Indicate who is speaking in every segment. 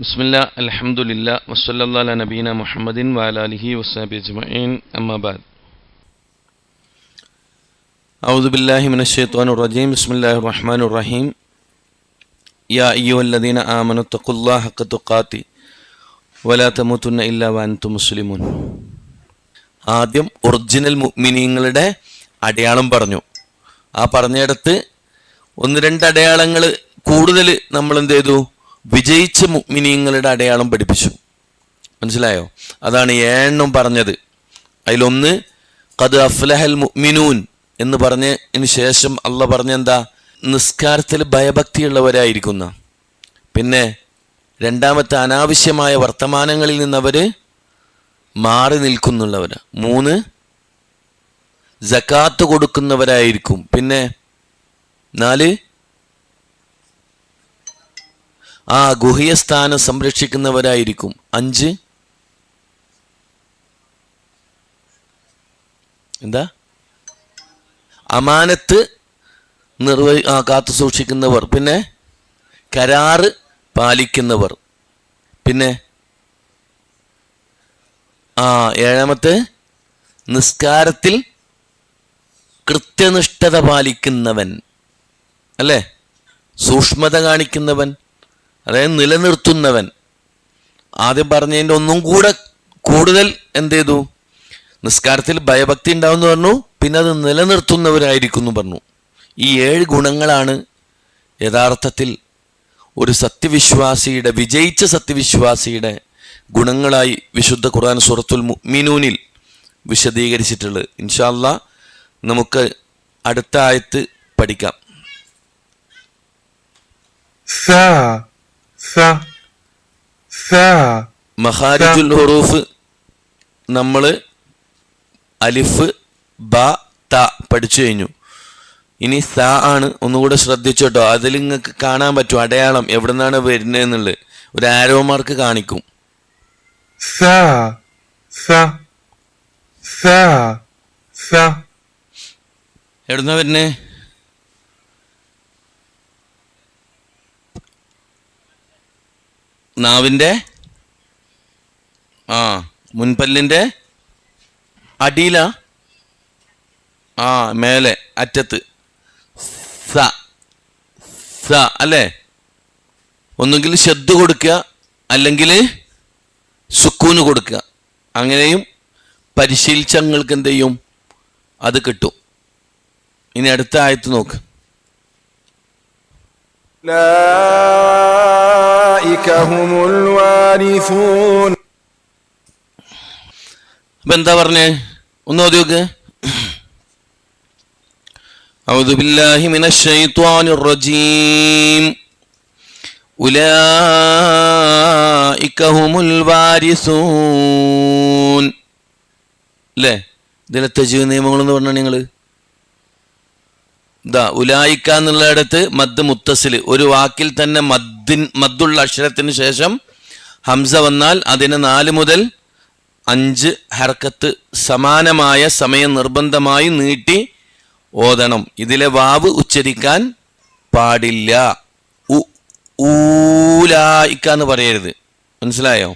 Speaker 1: ബിസ്മില്ലാ അൽഹംദുലില്ലാ വസ്സല്ലല്ലാഹു അലാ നബീന മുഹമ്മദിൻ വഅലാ ആലിഹി വസ്സഹ്ബിഹി അജ്മഈൻ അമ്മാ ബഅദ്. അഊദു ബില്ലാഹി മിനശ് ശൈത്വാനിർ റജീം. ബിസ്മില്ലാഹിർ റഹ്മാനിർ റഹീം. യാ അയ്യുഹല്ലദീന ആമനു തഖുല്ലാഹ ഹഖ്ക തുഖാതി വലാ തമൂതുന്ന ഇല്ലാ വഅൻതും മുസ്ലിമൂൻ. ആദ്യം ഒറിജിനൽ മുഅ്മിനീങ്ങളുടെ അടയാളം പറഞ്ഞു. ആ പറഞ്ഞിടത്ത് ഒന്ന് രണ്ട് അടയാളങ്ങൾ കൂടുതൽ നമ്മൾ എന്ത് ചെയ്തു, വിജയിച്ച മുഅ്മിനീങ്ങളുടെ അടയാളം പഠിപ്പിച്ചു. മനസ്സിലായോ? അതാണ് 7 പറഞ്ഞത്. അതിലൊന്ന് ഖദ് അഫ്ലഹൽ മുഅ്മിനൂൻ എന്ന് പറഞ്ഞതിന് ശേഷം അള്ളാഹ് പറഞ്ഞെന്താ, നിസ്കാരത്തിൽ ഭയഭക്തിയുള്ളവരായിരിക്കുന്ന. പിന്നെ രണ്ടാമത്തെ അനാവശ്യമായ വർത്തമാനങ്ങളിൽ നിന്നവർ മാറി നിൽക്കുന്നുള്ളവർ. 3 സകാത്ത് കൊടുക്കുന്നവരായിരിക്കും. പിന്നെ 4 ഗുഹ്യസ്ഥാനം സംരക്ഷിക്കുന്നവരായിരിക്കും. 5 എന്താ, അമാനത്ത് കാത്തു സൂക്ഷിക്കുന്നവർ. പിന്നെ കരാറ് പാലിക്കുന്നവർ. പിന്നെ 7 നിസ്കാരത്തിൽ കൃത്യനിഷ്ഠത പാലിക്കുന്നവൻ, അല്ലേ? സൂക്ഷ്മത കാണിക്കുന്നവൻ, അതായത് നിലനിർത്തുന്നവൻ. ആദ്യം പറഞ്ഞതിൻ്റെ ഒന്നും കൂടെ കൂടുതൽ എന്ത് ചെയ്തു, നിസ്കാരത്തിൽ ഭയഭക്തി ഉണ്ടാവുമെന്ന് പറഞ്ഞു. പിന്നെ അത് നിലനിർത്തുന്നവരായിരിക്കും എന്ന് പറഞ്ഞു. ഈ 7 ഗുണങ്ങളാണ് യഥാർത്ഥത്തിൽ ഒരു സത്യവിശ്വാസിയുടെ, വിജയിച്ച സത്യവിശ്വാസിയുടെ ഗുണങ്ങളായി വിശുദ്ധ ഖുർആൻ സൂറത്തുൽ മുഅ്മിനൂനിൽ വിശദീകരിച്ചിട്ടുള്ളത്. ഇൻഷാ അല്ലാഹ് നമുക്ക് അടുത്ത ആയത്ത് പഠിക്കാം. മഖാരിജുൽ ഹുറൂഫ് നമ്മൾ അലിഫ് ബ ത പഠിച്ചു കഴിഞ്ഞു. ഇനി സ ആണ്. ഒന്നുകൂടെ ശ്രദ്ധിച്ചോട്ടോ. അതിൽ നിങ്ങൾക്ക് കാണാൻ പറ്റും അടയാളം എവിടെ നിന്നാണ് വരുന്നതെന്നുള്ളത്. ഒരു ആരോ മാർക്ക് കാണിക്കും. എവിടുന്നാ വരുന്നേ? നാവിൻ്റെ മുൻപല്ലിൻ്റെ അടിയിലാ, മേലെ അറ്റത്ത്. സ സ അല്ലേ? ഒന്നുകിൽ ശബ്ദ കൊടുക്കുക, അല്ലെങ്കിൽ സുക്കൂന് കൊടുക്കുക. അങ്ങനെയും പരിശീലിച്ച നിങ്ങൾക്ക് എന്ത് ചെയ്യും, അത് കിട്ടും. ഇനി അടുത്ത ആയത്ത് നോക്ക്. അപ്പൊ എന്താ പറഞ്ഞേ? ഒന്ന് ഓതി നോക്ക്. അഊദു ബില്ലാഹി മിനശ് ശൈത്വാനിർ റജീം. ഉലൈക ഹുമുൽ വാരിസൂൻ. അല്ലേ? ഇതിലെ തജ്വീദ് നിയമങ്ങളെന്ന് പറഞ്ഞാൽ നിങ്ങൾ ഉലായിക്ക എന്നുള്ളിടത്ത് മദ് മുത്തസിൽ, ഒരു വാക്കിൽ തന്നെ മദ്ദുള്ള അക്ഷരത്തിന് ശേഷം ഹംസ വന്നാൽ അതിന് 4 മുതൽ 5 ഹർക്കത്ത് സമാനമായ സമയം നിർബന്ധമായി നീട്ടി ഓതണം. ഇതിലെ വാവ് ഉച്ചരിക്കാൻ പാടില്ല. ഊലായിക്ക എന്ന് പറയരുത്. മനസ്സിലായോ?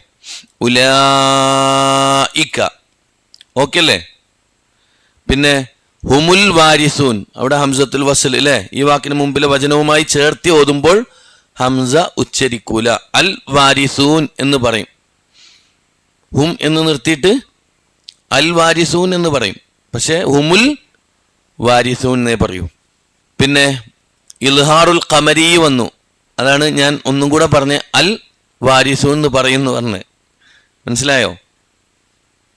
Speaker 1: ഉലായിക്ക. ഓക്കെ അല്ലേ? പിന്നെ ഹുമുൽ വാരിസൂൻ, അവിടെ ഹംസത്തുൽ വസ്ൽ അല്ലേ? ഈ വാക്കിന് മുമ്പിലെ വചനവുമായി ചേർത്തി ഓതുമ്പോൾ ഹംസ ഉച്ചരിക്കൂല. അൽ വാരിസൂൻ എന്ന് പറയും. ഹും എന്ന് നിർത്തിയിട്ട് അൽ വാരിസൂൻ എന്ന് പറയും. പക്ഷേ ഹുമുൽ വാരിസൂൻ എന്നേ പറയൂ. പിന്നെ ഇൽഹാറുൽ ഖമരി വന്നു. അതാണ് ഞാൻ ഒന്നും കൂടെ പറഞ്ഞ് അൽ വാരിസൂൻ എന്ന് പറയുന്നു പറഞ്ഞത്. മനസ്സിലായോ?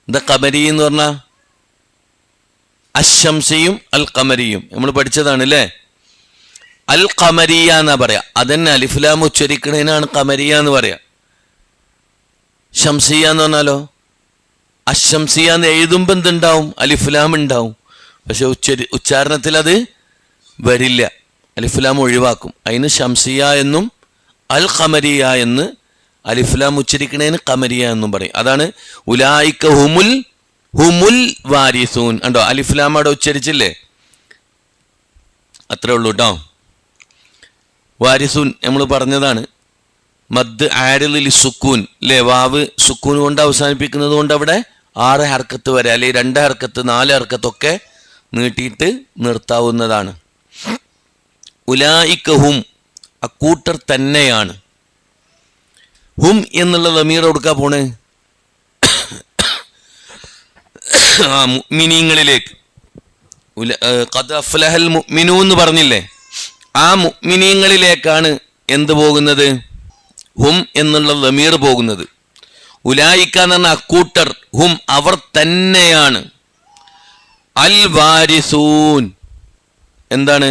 Speaker 1: എന്താ ഖമരി എന്ന് പറഞ്ഞാൽ? അശംസിയും അൽ ഖമരിയും നമ്മൾ പഠിച്ചതാണ് അല്ലേ? അൽ ഖമരിയ എന്നാ പറയാ. അതന്നെ അലിഫ്ലാം ഉച്ചരിക്കണേനാണ് ഖമരിയ എന്ന് പറയാ. ഷംസിയ എന്ന് പറഞ്ഞാലോ, അശംസിയ എന്ന് എഴുതുമ്പോൾ എന്തുണ്ടാവും? അലിഫ്ലാം ഉണ്ടാവും. പക്ഷെ ഉച്ചാരണത്തിൽ അത് വരില്ല. അലിഫ്ലാം ഒഴിവാക്കും. അതിന് ഷംസിയ എന്നും അൽ ഖമരിയ എന്ന്, അലിഫ്ലാം ഉച്ചരിക്കണേന് ഖമരിയ എന്നും പറയും. അതാണ് ഉലായിക ഹുമുൽ വാരിസൂൻ. കണ്ടോ, അലിഫ്ലാം അവിടെ ഉച്ചരിച്ചില്ലേ? അത്രേ ഉള്ളൂ കേട്ടോ. വാരിസൂൻ നമ്മൾ പറഞ്ഞതാണ്. മദ് ആരിൽ സുക്കൂൻ അല്ലേ, വാവ് സുക്കൂൻ കൊണ്ട് അവസാനിപ്പിക്കുന്നത് കൊണ്ട് അവിടെ 6 ഹർക്കത്ത് വരെ അല്ലെങ്കിൽ 2 ഹർക്കത്ത് 4 ഹർക്കത്തൊക്കെ നീട്ടിയിട്ട് നിർത്താവുന്നതാണ്. ഉലായിക ഹും, അക്കൂട്ടർ തന്നെയാണ്. ഹും എന്നുള്ള ദമീർ കൊടുക്കാൻ പോണ് മുഅ്മിനീങ്ങളിലേക്ക്. ഖദ് അഫ്ലഹൽ മുഅ്മിനൂൻ എന്ന് പറഞ്ഞില്ലേ, ആ മുഅ്മിനീങ്ങളിലേക്കാണ് എന്ത് പോകുന്നത്, ഹും എന്നുള്ള ദമീർ പോകുന്നത്. ഉലായിക എന്ന് പറഞ്ഞ അക്കൂട്ടർ, ഹും അവർ തന്നെയാണ്. അൽ വാരിസൂൻ എന്താണ്,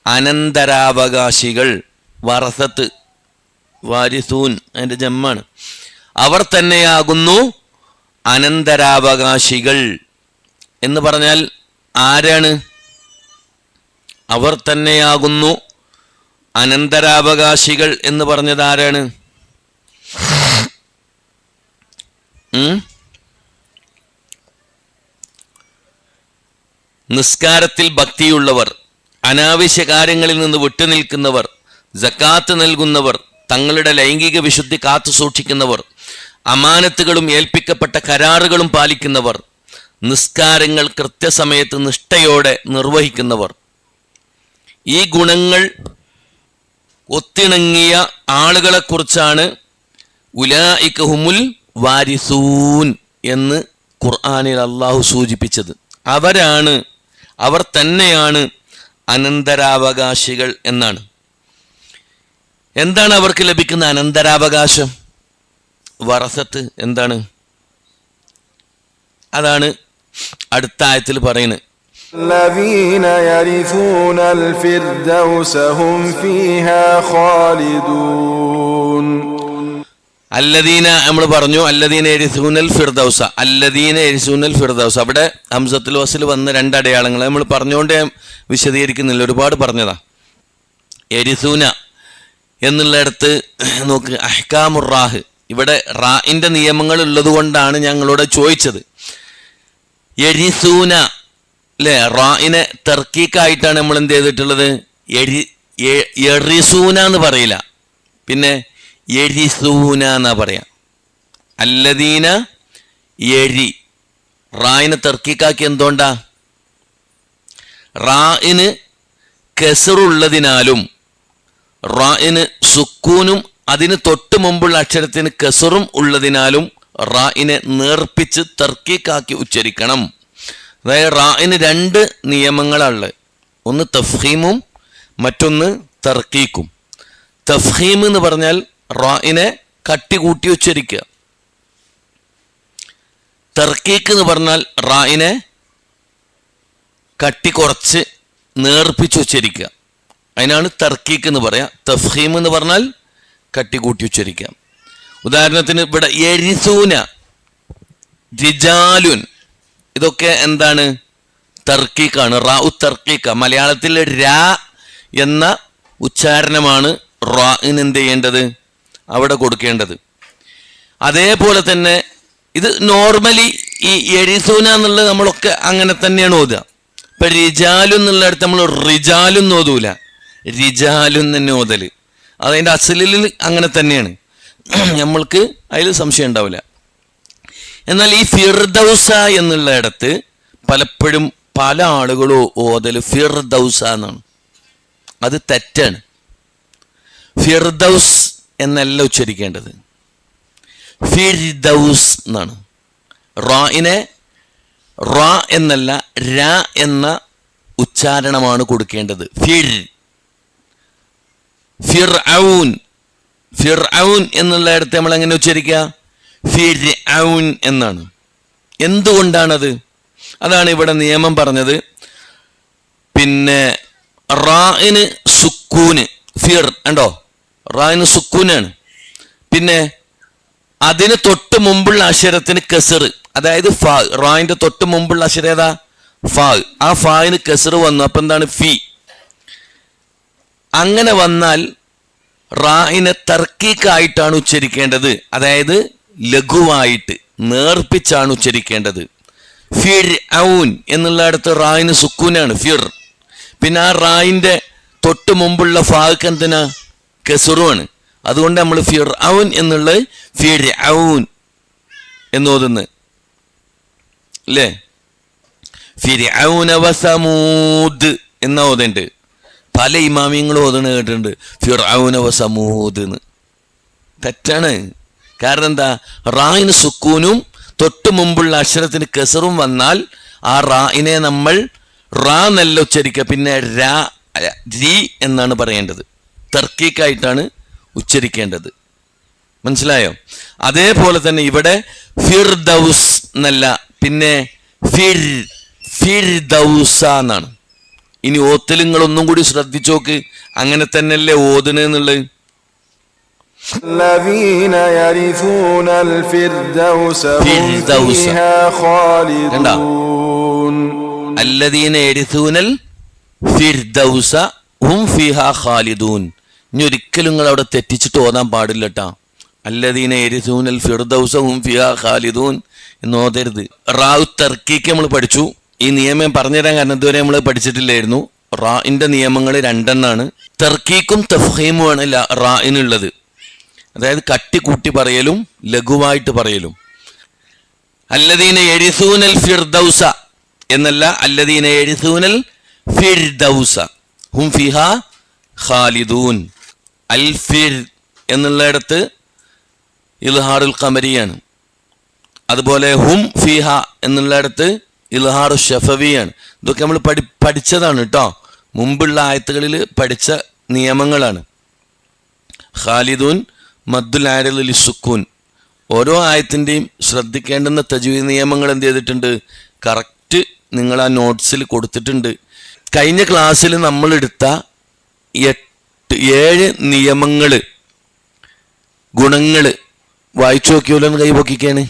Speaker 1: അനന്തരാവകാശികൾ. വറസത്ത് വാരിസൂൻ അതിൻ്റെ ജമ്മാണ്. അവർ തന്നെയാകുന്നു അനന്തരാവകാശികൾ എന്ന് പറഞ്ഞാൽ ആരാണ്? അവർ തന്നെയാകുന്നു അനന്തരാവകാശികൾ എന്ന് പറഞ്ഞത് ആരാണ്? നിസ്കാരത്തിൽ ഭക്തിയുള്ളവർ, അനാവശ്യ കാര്യങ്ങളിൽ നിന്ന് വിട്ടുനിൽക്കുന്നവർ, സക്കാത്ത് നൽകുന്നവർ, തങ്ങളുടെ ലൈംഗിക വിശുദ്ധി കാത്തു സൂക്ഷിക്കുന്നവർ, അമാനത്തുകളും ഏൽപ്പിക്കപ്പെട്ട കരാറുകളും പാലിക്കുന്നവർ, നിസ്കാരങ്ങൾ കൃത്യസമയത്ത് നിഷ്ഠയോടെ നിർവഹിക്കുന്നവർ. ഈ ഗുണങ്ങൾ ഒത്തിണങ്ങിയ ആളുകളെക്കുറിച്ചാണ് ഉലായിക ഹുമുൽ വാരിസൂൻ എന്ന് ഖുർആനിൽ അള്ളാഹു സൂചിപ്പിച്ചത്. അവർ തന്നെയാണ് അനന്തരാവകാശികൾ എന്നാണ്. എന്താണ് അവർക്ക് ലഭിക്കുന്ന അനന്തരാവകാശം? വറസത്ത് എന്താണ്? അതാണ് അടുത്ത ആയത്തിൽ പറയുന്നത്.
Speaker 2: الذين يرثون الفردوس هم فيها خالدون.
Speaker 1: അല്ലദീന നമ്മൾ പറഞ്ഞു, അല്ലദീന യരിസൂനൽ ഫിർദൗസ, അല്ലദീന യരിസൂനൽ ഫിർദൗസ. അവിടെ ഹംസത്തുൽ വസ്ൽ വന്ന 2 അടയാളങ്ങൾ നമ്മൾ പറഞ്ഞുകൊണ്ട് വിശദീകരിക്കുന്നില്ല, ഒരുപാട് പറഞ്ഞതാ. യരിസൂന എന്നുള്ളിടത്ത് നോക്ക്, അഹ്കാമുർ റാഹ്, ഇവിടെ റാഇന്റെ നിയമങ്ങൾ ഉള്ളത് കൊണ്ടാണ് ഞങ്ങളോട് ചോദിച്ചത്. യരിസൂന അല്ലേ, റാഇനെ തർക്കീക്കായിട്ടാണ് നമ്മൾ എന്ത് ചെയ്തിട്ടുള്ളത്, യറിസൂന എന്ന് പറയില്ല, പിന്നെ യരിസൂന എന്നാ പറയാ. അല്ലദീന യരി, റായിനെ തർക്കീക്കാക്കി എന്തുകൊണ്ടാ? റായിന് കെസറുള്ളതിനാലും റായിന് സുക്കൂനും അതിന് തൊട്ട് മുമ്പുള്ള അക്ഷരത്തിന് കെസറും ഉള്ളതിനാലും റായിനെ നേർപ്പിച്ച് തർക്കീക്കാക്കി ഉച്ചരിക്കണം. അതായത് റായിന് 2 നിയമങ്ങളാണുള്ളത്, ഒന്ന് തഫ്ഹീമും മറ്റൊന്ന് തർക്കീക്കും. തഫ്ഹീം എന്ന് പറഞ്ഞാൽ റായിനെ കട്ടി കൂട്ടി ഉച്ചരിക്കുക. തർക്കീക്ക് എന്ന് പറഞ്ഞാൽ റായിനെ കട്ടി കുറച്ച് നേർപ്പിച്ച് ഉച്ചരിക്കുക. അതിനാണ് തർക്കീക്ക് എന്ന് പറയാ. തഫ്ഹീം എന്ന് പറഞ്ഞാൽ കട്ടി കൂട്ടി ഉച്ചരിക്കാം. ഉദാഹരണത്തിന് ഇവിടെ യരിസൂന, റിജാലുൻ, ഇതൊക്കെ എന്താണ്? തർക്കീക്കാണ്, റാഉ തർക്കീക്ക. മലയാളത്തിൽ രാ എന്ന ഉച്ചാരണമാണ് റാഇന് എന്ത് ചെയ്യേണ്ടത്, അവിടെ കൊടുക്കേണ്ടത്. അതേപോലെ തന്നെ ഇത് നോർമലി ഈ യരിസൂന എന്നുള്ളത് നമ്മളൊക്കെ അങ്ങനെ തന്നെയാണ് ഓതുക. ഇപ്പൊ റിജാലു എന്നുള്ളിടത്ത് നമ്മൾ റിജാലും ഓതൂല, റിജാലും തന്നെ ഓതല്. അതതിൻ്റെ അസലിൽ അങ്ങനെ തന്നെയാണ്, നമ്മൾക്ക് അതിൽ സംശയം ഉണ്ടാവില്ല. എന്നാൽ ഈ ഫിർദൗസ എന്നുള്ള ഇടത്ത് പലപ്പോഴും പല ആളുകളും ഓതൽ ഫിർദൗസ എന്നാണ്. അത് തെറ്റാണ്. ഫിർദൗസ് എന്നല്ല ഉച്ചരിക്കേണ്ടത്, ഫിർദൗസ് എന്നാണ്. റായിനെ റാ എന്നല്ല രാ എന്ന ഉച്ചാരണമാണ് കൊടുക്കേണ്ടത്. ഫിർഔൻ, ഫിർഔൻ എന്നുള്ള ഇടത്ത് നമ്മൾ എങ്ങനെ ഉച്ചരിക്കുക? ഫിർഔൻ എന്നാണ്. എന്തുകൊണ്ടാണത്? അതാണ് ഇവിടെ നിയമം പറഞ്ഞത്. പിന്നെ റായിന് സുക്കൂന്, ഫിർ ഉണ്ടോ, റായിന് സുക്കൂനാണ്. പിന്നെ അതിന് തൊട്ട് മുമ്പുള്ള അക്ഷരത്തിന് കെസർ, അതായത് ഫാ. റായിന്റെ തൊട്ട് മുമ്പുള്ള അക്ഷരം ഏതാ? ഫാ. ആ ഫായിന് കെസർ വന്നു, അപ്പൊ എന്താണ്? ഫി. അങ്ങനെ വന്നാൽ റായിനെ തർക്കീക്കായിട്ടാണ് ഉച്ചരിക്കേണ്ടത്, അതായത് ലഘുവായിട്ട് നേർപ്പിച്ചാണ് ഉച്ചരിക്കേണ്ടത്. ഫിർ ഔൻ എന്നുള്ളടത്ത് റായിന് സുക്കൂനാണ്, ഫിർ. പിന്നെ ആ റായിന്റെ തൊട്ട് മുമ്പുള്ള ഫാക്ക് എന്തിനാ? കെസറുമാണ്. അതുകൊണ്ട് നമ്മൾ ഫിർഔൻ എന്നുള്ളത് ഫിർഔൻ എന്നോതുന്നു അല്ലേ? ഫിർഔന വസമൂദ് എന്ന ഓതുണ്ട്. പല ഇമാമിയങ്ങളും ഓതണ കേട്ടിട്ടുണ്ട് ഫിർഔന വസമൂദ് എന്ന്. തെറ്റാണ്. കാരണം എന്താ? റായിന് സുക്കൂനും തൊട്ട് മുമ്പുള്ള അക്ഷരത്തിന് കസറും വന്നാൽ ആ റായിനെ നമ്മൾ റാ നല്ല ഉച്ചരിക്കുക, പിന്നെ രി എന്നാണ് പറയേണ്ടത്. തർക്കീക്കായിട്ടാണ് ഉച്ചരിക്കേണ്ടത്. മനസ്സിലായോ? അതേപോലെ തന്നെ ഇവിടെ ഫിർദൗസ് എന്നല്ല, പിന്നെ ഫിർദൗസ എന്നാണ്. ഇനി ഓത്തലുങ്ങളൊന്നും കൂടി ശ്രദ്ധിച്ചോക്ക്, അങ്ങനെ തന്നെയല്ലേ ഓതണെന്നുള്ളത്.
Speaker 2: الذين يرثون الفردوس هم فيها خالدون.
Speaker 1: الذين يرثون الفردوس هم فيها خالدون. ഇനി ഒരിക്കലും നിങ്ങൾ അവിടെ തെറ്റിച്ചിട്ട് ഓതാൻ പാടില്ല കേട്ടാ. الذين يرثون الفردوس هم فيها خالدون എന്ന് ഓതരുത്. റാഉ തർക്കീക്ക് നമ്മൾ പഠിച്ചു. ഈ നിയമം പറഞ്ഞുതരാൻ കാരണം ഇതുവരെ നമ്മൾ പഠിച്ചിട്ടില്ലായിരുന്നു. റാഇന്റെ നിയമങ്ങൾ രണ്ടെണ്ണാണ്. തർക്കീക്കും തഫ്ഹീമുമാണ് റാഇനുള്ളത്. അതായത് കട്ടിക്കൂട്ടി പറയലും ലഘുവായിട്ട് പറയലും. അല്ലദീന യരിസൂനൽ ഫിർദൗസ എന്നല്ല, അല്ലദീന യരിസൂനൽ ഫിർദൗസ ഹും ഫിഹാ ഖാലിദൂൻ. അൽ ഫിർ എന്നുള്ളിടത്ത് ഇൽഹാറുൽ ഖമരിയാണ്. അതുപോലെ ഹും ഫിഹ എന്നുള്ളിടത്ത് ഇൽഹാറു ഷഫവിയാണ്. ഇതൊക്കെ നമ്മൾ പഠിച്ചതാണ് കേട്ടോ. മുമ്പുള്ള ആയത്തുകളിൽ പഠിച്ച നിയമങ്ങളാണ്. ഖാലിദൂൻ മദ്ദുൽ ആരിൽ സുക്കൂൻ. ഓരോ ആയത്തിൻ്റെയും ശ്രദ്ധിക്കേണ്ടുന്ന തജ്വീദ് നിയമങ്ങൾ എന്ത് ചെയ്തിട്ടുണ്ട്? കറക്റ്റ് നിങ്ങൾ ആ നോട്ട്സിൽ കൊടുത്തിട്ടുണ്ട്. കഴിഞ്ഞ ക്ലാസ്സിൽ നമ്മൾ എടുത്ത 7 നിയമങ്ങൾ, ഗുണങ്ങൾ വായിച്ചു നോക്കിയോല്ലോ. കൈ പൊക്കിക്കാണ്.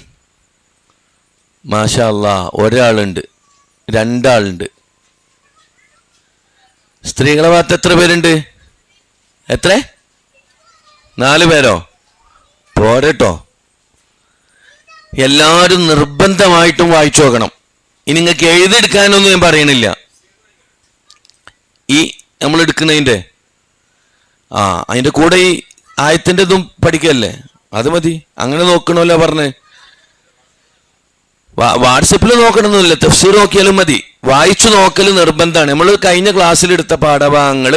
Speaker 1: മാഷാ അല്ലാ, ഒരാളുണ്ട്, 2 ആളുണ്ട്. സ്ത്രീകളെ ഭാഗത്ത് എത്ര പേരുണ്ട്? എത്ര? 4 പേരോ? പോരട്ടോ. എല്ലാവരും നിർബന്ധമായിട്ടും വായിച്ചു നോക്കണം. ഇനി നിങ്ങൾക്ക് എഴുതിയെടുക്കാനൊന്നും ഞാൻ പറയണില്ല. ഈ നമ്മൾ എടുക്കുന്നതിൻ്റെ അതിൻ്റെ കൂടെ ഈ ആയത്തിൻ്റെ ഇതും പഠിക്കല്ലേ, അത് മതി. അങ്ങനെ നോക്കണമല്ലോ പറഞ്ഞ്. വാട്സപ്പിൽ നോക്കണമെന്നില്ല, തഫ്സീർ നോക്കിയാലും മതി. വായിച്ചു നോക്കൽ നിർബന്ധമാണ്. നമ്മൾ കഴിഞ്ഞ ക്ലാസ്സിലെടുത്ത പാഠഭാഗങ്ങൾ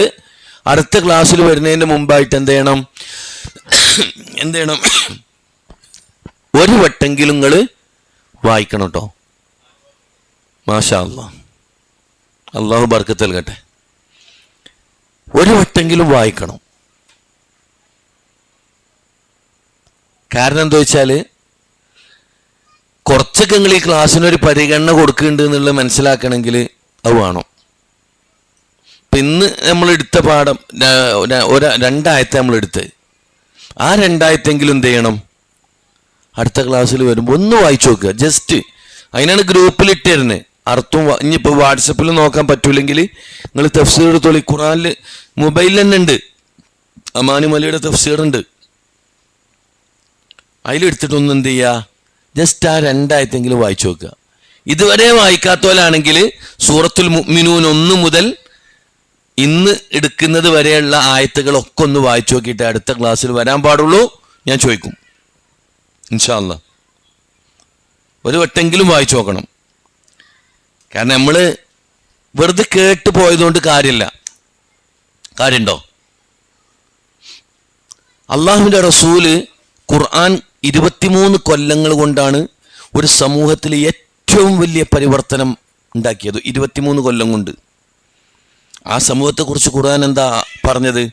Speaker 1: അടുത്ത ക്ലാസ്സിൽ വരുന്നതിന് മുമ്പായിട്ട് എന്ത് ചെയ്യണം? ഒരു വട്ടെങ്കിലും നിങ്ങൾ വായിക്കണം കേട്ടോ. മാഷാ അല്ലാ, അള്ളാഹു ബർക്കത്ത് നൽകട്ടെ. ഒരു വട്ടെങ്കിലും വായിക്കണം. കാരണം എന്താ വെച്ചാൽ കുറച്ചൊക്കെ നിങ്ങൾ ഈ ക്ലാസ്സിനൊരു പരിഗണന കൊടുക്കുന്നുണ്ട് എന്നുള്ളത് മനസ്സിലാക്കണമെങ്കിൽ അത് വേണം. ഇപ്പം ഇന്ന് നമ്മളെടുത്ത പാഠം 2 ആയത്തെ നമ്മളെടുത്ത്, ആ 2 ആയത്തെങ്കിലും എന്ത് ചെയ്യണം? അടുത്ത ക്ലാസ്സിൽ വരുമ്പോൾ ഒന്ന് വായിച്ചു നോക്കുക. ജസ്റ്റ് അതിനാണ് ഗ്രൂപ്പിലിട്ട് തരുന്നത്. അർത്ഥം ഇനിയിപ്പോൾ വാട്സപ്പിൽ നോക്കാൻ പറ്റൂലെങ്കിൽ നിങ്ങൾ തഫ്സീർ എടുത്തോളി. ഖുറാനിൽ മൊബൈലിൽ തന്നെ ഉണ്ട്, അമാനി മലിയുടെ തഫ്സീർ ഉണ്ട്. അതിലെടുത്തിട്ടൊന്നും എന്ത് ചെയ്യുക? ജസ്റ്റ് ആ 2 ആയത്തെങ്കിലും വായിച്ചു നോക്കുക. ഇതുവരെ വായിക്കാത്തവരാണെങ്കിൽ സൂറത്തുൽ മുഅ്മിനൂൻ 1 മുതൽ ഇന്ന് എടുക്കുന്നത് വരെയുള്ള ആയത്തുകളൊക്കെ ഒന്ന് വായിച്ചു നോക്കിയിട്ട് അടുത്ത ക്ലാസ്സിൽ വരാൻ പാടുള്ളൂ. ഞാൻ ചോദിക്കും ഇൻഷാ അല്ലാ. ഒരു വട്ടെങ്കിലും വായിച്ചു നോക്കണം. കാരണം നമ്മൾ വെറുതെ കേട്ട് പോയതുകൊണ്ട് കാര്യമില്ല. കാര്യമുണ്ടോ? അള്ളാഹുവിൻ്റെ റസൂല് ഖുർആൻ 23 കൊല്ലങ്ങൾ കൊണ്ടാണ് ഒരു സമൂഹത്തിൽ ഏറ്റവും വലിയ പരിവർത്തനം ഉണ്ടാക്കിയത്. 23 കൊല്ലം കൊണ്ട്. ആ സമൂഹത്തെക്കുറിച്ച് ഖുർആൻ എന്താ പറഞ്ഞത്?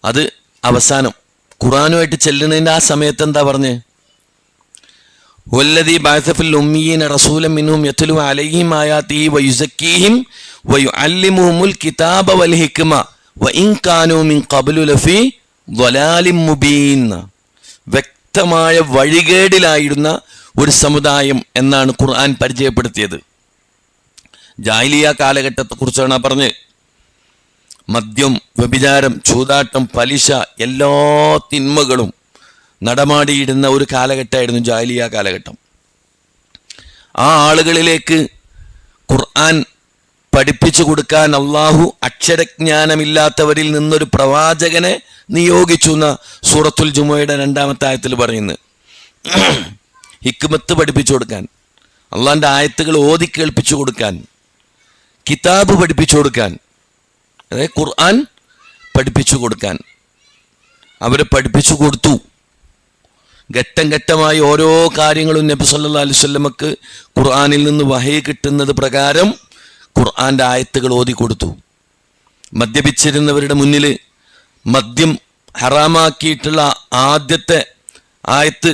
Speaker 1: അത് അവസാനം ഖുർആനുമായിട്ട് ചെല്ലുന്നതിൻ്റെ ആ സമയത്ത് എന്താ പറഞ്ഞ്? വല്ലദീ ബഅസ ഫിൽ ഉമ്മീന റസൂലൻ മിൻഹും യത്ലു അലൈഹിം ആയാതിഹി വയുസക്കീഹിം വയുഅല്ലിമുഹുൽ കിതാബ വൽ ഹിക്മ വഇൻ കാനൂ മിൻ ഖബ്ലു ലഫീ ളലാലിൻ മുബീൻ. വ്യക്തമായ വഴികേടിലായിരുന്ന ഒരു സമുദായം എന്നാണ് ഖുർആൻ പരിചയപ്പെടുത്തിയത്. ജാഹിലിയ കാലഘട്ടത്തെക്കുറിച്ചാണ് പറഞ്ഞ്. മദ്യം, വ്യഭിചാരം, ചൂതാട്ടം, പലിശ, എല്ലാ തിന്മകളും നടമാടിയിടുന്ന ഒരു കാലഘട്ടമായിരുന്നു ജാഹിലിയ കാലഘട്ടം. ആ ആളുകളിലേക്ക് ഖുർആൻ പഠിപ്പിച്ചു കൊടുക്കാൻ അള്ളാഹു അക്ഷരജ്ഞാനമില്ലാത്തവരിൽ നിന്നൊരു പ്രവാചകനെ നിയോഗിച്ചു എന്ന സൂറത്തുൽ ജുമുഅയുടെ 2-ാമത്തെ ആയത്തിൽ പറയുന്നത്. ഹിക്മത്ത് പഠിപ്പിച്ചു കൊടുക്കാൻ, അള്ളാഹിൻ്റെ ആയത്തുകൾ ഓതി കേൾപ്പിച്ചു കൊടുക്കാൻ, കിതാബ് പഠിപ്പിച്ചു കൊടുക്കാൻ, അതായത് ഖുർആൻ പഠിപ്പിച്ചു കൊടുക്കാൻ അവരെ പഠിപ്പിച്ചു കൊടുത്തു. ഘട്ടം ഘട്ടമായി ഓരോ കാര്യങ്ങളും നബി സല്ലല്ലാഹു അലൈഹി വസല്ലമക്ക് ഖുർആനിൽ നിന്ന് വഹി കിട്ടുന്നത് പ്രകാരം ഖുർആൻ്റെ ആയത്തുകൾ ഓതി കൊടുത്തു. മദ്യപിച്ചിരുന്നവരുടെ മുന്നിൽ മദ്യം ഹറാമാക്കിയിട്ടുള്ള ആദ്യത്തെ ആയത്ത്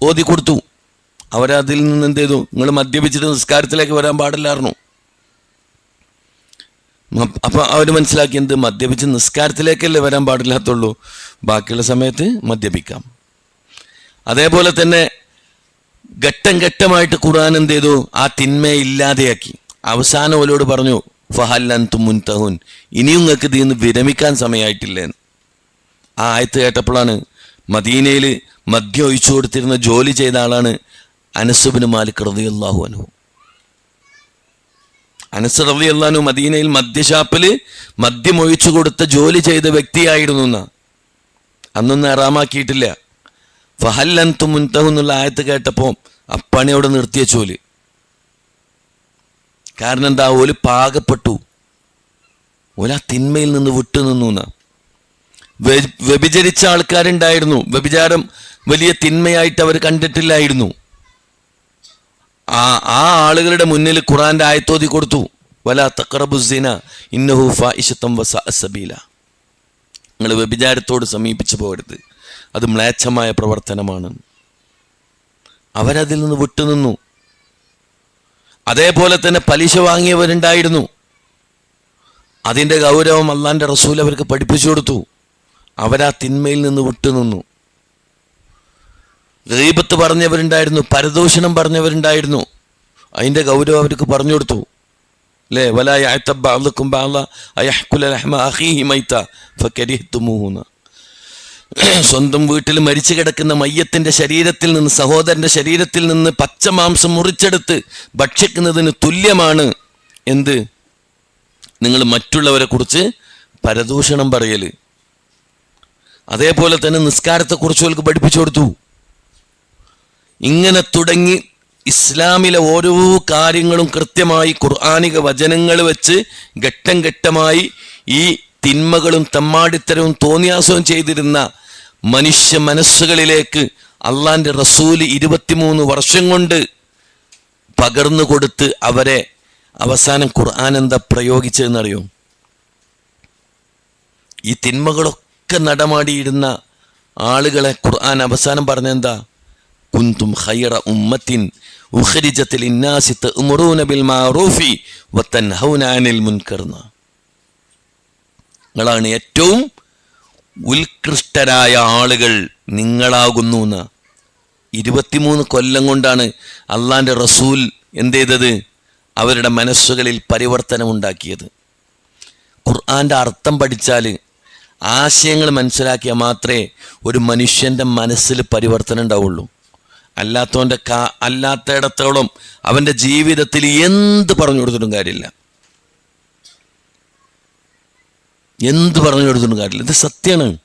Speaker 1: ഓതി കൊടുത്തു. അവരതിൽ നിന്ന് എന്ത് ചെയ്തു? നിങ്ങൾ മദ്യപിച്ചിട്ട് നിസ്കാരത്തിലേക്ക് വരാൻ പാടില്ലായിരുന്നു. അപ്പം അവർ മനസ്സിലാക്കി, എന്ത് മദ്യപിച്ച് നിസ്കാരത്തിലേക്കല്ലേ വരാൻ പാടില്ലാത്തുള്ളൂ, ബാക്കിയുള്ള സമയത്ത് മദ്യപിക്കാം. അതേപോലെ തന്നെ ഘട്ടം ഘട്ടമായിട്ട് ഖുർആൻ എന്ത് ചെയ്തു? ആ തിന്മയെ ഇല്ലാതെയാക്കി. അവസാനം അവരോട് പറഞ്ഞു, ഫഹൽ അൻതും മുൻതഹൂൻ, ഇനിയും നിങ്ങൾക്ക് ഇതിൽ നിന്ന് വിരമിക്കാൻ സമയമായിട്ടില്ലേന്ന്. ആ ആയത്ത് കേട്ടപ്പോഴാണ് മദീനയിൽ മദ്യം ഒഴിച്ചു കൊടുത്തിരുന്ന ജോലി ചെയ്ത ആളാണ് അനസ് ഇബ്നു മാലിക് റളിയല്ലാഹു അൻഹു. അനസ് റളിയല്ലാഹു അൻഹു മദീനയിൽ മദ്യഷാപ്പിൽ മദ്യം ഒഴിച്ചു കൊടുത്ത ജോലി ചെയ്ത വ്യക്തിയായിരുന്നു എന്നാ. അന്നൊന്നും ഹറാമാക്കിയിട്ടില്ല. ഫഹൽ അൻതും മുൻതഹൂൻ എന്നുള്ള ആയത്ത് കേട്ടപ്പോൾ അപ്പണി അവിടെ നിർത്തിയ ജോലി. കാരണം എന്താ? ഓല് പാകപ്പെട്ടു, ഓല ആ തിന്മയിൽ നിന്ന് വിട്ടുനിന്നു എന്നാ. വ്യഭിചരിച്ച ആൾക്കാരുണ്ടായിരുന്നു, വ്യഭിചാരം വലിയ തിന്മയായിട്ട് അവർ കണ്ടിട്ടില്ലായിരുന്നു. ആ ആളുകളുടെ മുന്നിൽ ഖുർആന്റെ ആയത്തോതി കൊടുത്തു, വലാ തഖറബുസ്സിന ഇന്നഹു ഫായിശത്തും വസഅ സബീല. നിങ്ങൾ വ്യഭിചാരത്തോട് സമീപിച്ചു പോകരുത്, അത് മ്ലേച്ഛമായ പ്രവർത്തനമാണ്. അവരതിൽ നിന്ന് വിട്ടുനിന്നു. അതേപോലെ തന്നെ പലിശ വാങ്ങിയവരുണ്ടായിരുന്നു. അതിൻ്റെ ഗൗരവം അള്ളാന്റെ റസൂൽ അവർക്ക് പഠിപ്പിച്ചു കൊടുത്തു. അവരാ തിന്മയിൽ നിന്ന് വിട്ടുനിന്നു. ഗീബത്ത് പറഞ്ഞവരുണ്ടായിരുന്നു, പരദൂഷണം പറഞ്ഞവരുണ്ടായിരുന്നു. അതിൻ്റെ ഗൗരവം അവർക്ക് പറഞ്ഞു കൊടുത്തു. അല്ലേ? വലാ യഅ്തബ് ബഅ്ദുകും ബഅ്ദ അയഹ്കുല ലഹ്മ അഖീഹി മൈത ഫകരിഹ്തുമൂഹുന. സ്വന്തം വീട്ടിൽ മരിച്ചു കിടക്കുന്ന മയ്യത്തിന്റെ ശരീരത്തിൽ നിന്ന്, സഹോദരന്റെ ശരീരത്തിൽ നിന്ന് പച്ചമാംസം മുറിച്ചെടുത്ത് ഭക്ഷിക്കുന്നതിന് തുല്യമാണ് എന്ത്? നിങ്ങൾ മറ്റുള്ളവരെ കുറിച്ച് പരദൂഷണം പറയല്. അതേപോലെ തന്നെ നിസ്കാരത്തെക്കുറിച്ച് അവർക്ക് പഠിപ്പിച്ചു കൊടുത്തു. ഇങ്ങനെ തുടങ്ങി ഇസ്ലാമിലെ ഓരോ കാര്യങ്ങളും കൃത്യമായി ഖുർആനിക വചനങ്ങൾ വെച്ച് ഘട്ടം ഘട്ടമായി ഈ തിന്മകളും തമ്മാടിത്തരവും തോന്നിയാസവും ചെയ്തിരുന്ന മനുഷ്യ മനസ്സുകളിലേക്ക് അള്ളാന്റെ റസൂല് 23 വർഷം കൊണ്ട് പകർന്നു കൊടുത്ത് അവരെ അവസാനം ഖുർആൻ എന്താ പ്രയോഗിച്ചതെന്നറിയോ? ഈ തിന്മകളൊക്കെ നടമാടിയിരുന്ന ആളുകളെ ഖുർആൻ അവസാനം പറഞ്ഞെന്താ? കുന്തും ഖൈറ ഉമ്മത്തിൻ ഉഖ്രിജത് ലിന്നാസി തഅ്മുറൂന ബിൽ മഅറൂഫി വതൻഹൗന അനിൽ മുൻകർ. നിങ്ങളാണ് ഏറ്റവും ഉത്കൃഷ്ടരായ ആളുകൾ, നിങ്ങളാകുന്നു എന്ന്. 23 കൊല്ലം കൊണ്ടാണ് അള്ളാന്റെ റസൂൽ എന്ത് ചെയ്തത്? അവരുടെ മനസ്സുകളിൽ പരിവർത്തനം ഉണ്ടാക്കിയത്. ഖുർആന്റെ അർത്ഥം പഠിച്ചാൽ, ആശയങ്ങൾ മനസ്സിലാക്കിയാൽ മാത്രമേ ഒരു മനുഷ്യൻ്റെ മനസ്സിൽ പരിവർത്തനം ഉണ്ടാവുള്ളൂ. അല്ലാത്തയിടത്തോളം അവൻ്റെ ജീവിതത്തിൽ എന്ത് പറഞ്ഞു കൊടുത്തിട്ടും കാര്യമില്ല, എന്ത് പറഞ്ഞു കൊടുത്തിട്ടും കാര്യമില്ല. ഇത് സത്യമാണ്.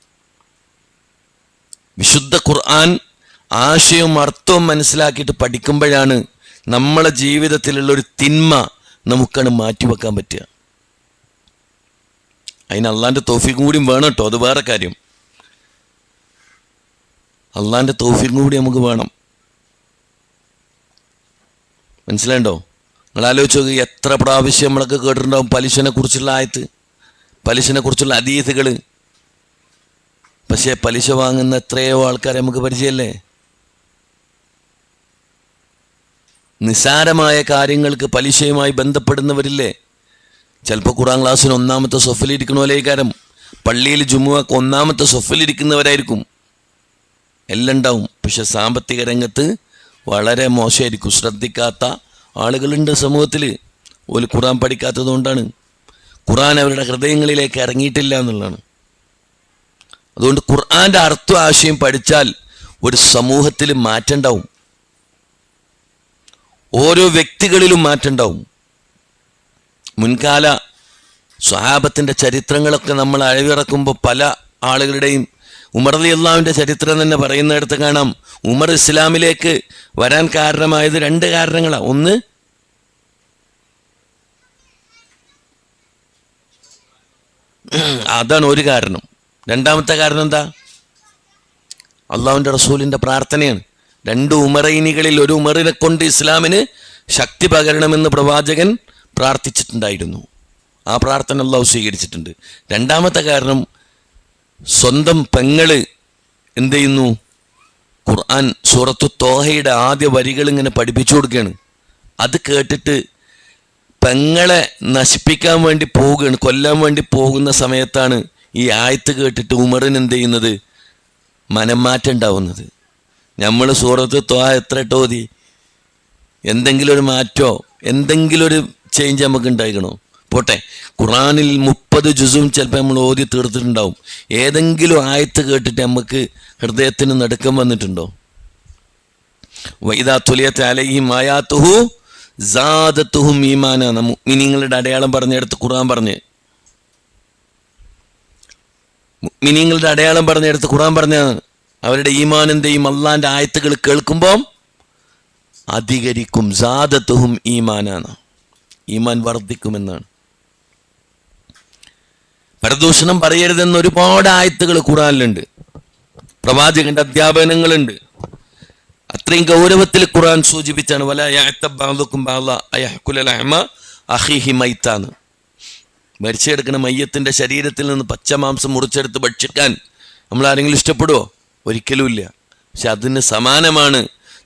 Speaker 1: വിശുദ്ധ ഖുർആൻ ആശയവും അർത്ഥവും മനസ്സിലാക്കിയിട്ട് പഠിക്കുമ്പോഴാണ് നമ്മളെ ജീവിതത്തിലുള്ള ഒരു തിന്മ നമുക്കാണ് മാറ്റിവെക്കാൻ പറ്റുക. അതിന് അള്ളാന്റെ തൗഫീഖും കൂടിയും വേണം കേട്ടോ, അത് വേറെ കാര്യം. അള്ളാന്റെ തൗഫീഖും കൂടി നമുക്ക് വേണം. മനസ്സിലായിണ്ടോ? നിങ്ങൾ ആലോചിച്ച് നോക്കി, എത്ര പ്രാവശ്യം നമ്മളൊക്കെ കേട്ടിട്ടുണ്ടാവും പലിശനെ കുറിച്ചുള്ള ആയത്ത്, പലിശനെ കുറിച്ചുള്ള ഹദീസുകൾ. പക്ഷേ പലിശ വാങ്ങുന്ന എത്രയോ ആൾക്കാരെ നമുക്ക് പരിചയമല്ലേ? നിസാരമായ കാര്യങ്ങൾക്ക് പലിശയുമായി ബന്ധപ്പെടുന്നവരില്ലേ? ചിലപ്പോൾ ഖുർആൻ ക്ലാസ്സിന് 1-ാമത്തെ സൊഫിലിരിക്കണോലേക്കാരം, പള്ളിയിൽ ജുമുഅക്ക് 1-ാമത്തെ സൊഫിലിരിക്കുന്നവരായിരിക്കും. എല്ലാം ഉണ്ടാവും. പക്ഷെ സാമ്പത്തിക രംഗത്ത് വളരെ മോശമായിരിക്കും. ശ്രദ്ധിക്കാത്ത ആളുകളുണ്ട് സമൂഹത്തിൽ. ഒരു ഖുർആൻ പഠിക്കാത്തത് കൊണ്ടാണ്. ഖുർആൻ അവരുടെ ഹൃദയങ്ങളിലേക്ക് ഇറങ്ങിയിട്ടില്ല എന്നുള്ളതാണ്. അതുകൊണ്ട് ഖുർആന്റെ അർത്ഥം ആശയം പഠിച്ചാൽ ഒരു സമൂഹത്തിൽ മാറ്റം ഉണ്ടാവും, ഓരോ വ്യക്തികളിലും മാറ്റം ഉണ്ടാവും. മുൻകാല സ്വഹാബത്തിൻ്റെ ചരിത്രങ്ങളൊക്കെ നമ്മൾ അഴവിറക്കുമ്പോൾ പല ആളുകളുടെയും ഉമർ റളിയല്ലാഹുവിൻ്റെ ചരിത്രം തന്നെ പറയുന്നിടത്ത് കാണാം, ഉമർ ഇസ്ലാമിലേക്ക് വരാൻ കാരണമായത് 2 കാരണങ്ങളാണ്. ഒന്ന്, അതാണ് ഒരു കാരണം. രണ്ടാമത്തെ കാരണം എന്താ? അള്ളാഹുവിൻ്റെ റസൂലിൻ്റെ പ്രാർത്ഥനയാണ്. 2 ഉമറൈനികളിൽ ഒരു ഉമറിനെ കൊണ്ട് ഇസ്ലാമിന് ശക്തി പകരണമെന്ന് പ്രവാചകൻ പ്രാർത്ഥിച്ചിട്ടുണ്ടായിരുന്നു. ആ പ്രാർത്ഥന അള്ളാഹു സ്വീകരിച്ചിട്ടുണ്ട്. രണ്ടാമത്തെ കാരണം, സ്വന്തം പെങ്ങള് എന്ത് ചെയ്യുന്നു, ഖുർആൻ സൂറത്തു തോഹയുടെ ആദ്യ വരികൾ ഇങ്ങനെ പഠിപ്പിച്ചു കൊടുക്കുകയാണ്. അത് കേട്ടിട്ട് പെങ്ങളെ നശിപ്പിക്കാൻ വേണ്ടി പോവുകയാണ്, കൊല്ലാൻ വേണ്ടി പോകുന്ന സമയത്താണ് ഈ ആയത്ത് കേട്ടിട്ട് ഉമറിന് എന്ത് ചെയ്യുന്നത്, മനംമാറ്റം ഉണ്ടാവുന്നത്. നമ്മൾ സൂറത്ത് തോഹ എത്ര ഓതി, എന്തെങ്കിലും ഒരു മാറ്റോ എന്തെങ്കിലും ഒരു ചേഞ്ച് നമുക്ക് ഉണ്ടായിക്കണോ? പോട്ടെ, ഖുറാനിൽ 30 ജുസും ചിലപ്പോൾ നമ്മൾ ഓതി തീർത്തിട്ടുണ്ടാവും. ഏതെങ്കിലും ആയത്ത് കേട്ടിട്ട് നമുക്ക് ഹൃദയത്തിന് നടുക്കം വന്നിട്ടുണ്ടോ? വഇദാ തുലിയത് അലൈഹിം ആയാതുഹു സാദത്തുഹും ഈമാന. മുഅ്മിനീങ്ങളുടെ അടയാളം പറഞ്ഞെടുത്ത് ഖുർആൻ പറഞ്ഞ്, മുഅ്മിനീങ്ങളുടെ അടയാളം പറഞ്ഞെടുത്ത് ഖുർആൻ പറഞ്ഞാണ് അവരുടെ ഈമാൻ എന്ത് ചെയ്യും? അള്ളാന്റെ ആയത്തുകൾ കേൾക്കുമ്പോൾ അധികരിക്കും. സാദത്തുഹും ഈമാനാണ്, ഈമാൻ വർദ്ധിക്കുമെന്നാണ്. പരദൂഷണം പറയരുതെന്ന് ഒരുപാട് ആയത്തുകൾ ഖുർആനിലുണ്ട്, പ്രവാചകന്റെ അധ്യാപനങ്ങളുണ്ട്. അത്രയും ഗൗരവത്തിൽ ഖുർആൻ സൂചിപ്പിച്ചാണ് വലാ യഅ്തബ് ബഅ്ദുകും ബഅ്ദ അയഹ്കുല ലഹ്മ അഖീഹി മൈത്താന്ന്. മരിച്ചെടുക്കുന്ന മയ്യത്തിന്റെ ശരീരത്തിൽ നിന്ന് പച്ചമാംസം മുറിച്ചെടുത്ത് ഭക്ഷിക്കാൻ നമ്മൾ ആരെങ്കിലും ഇഷ്ടപ്പെടുമോ? ഒരിക്കലുമില്ല. പക്ഷെ അതിന് സമാനമാണ്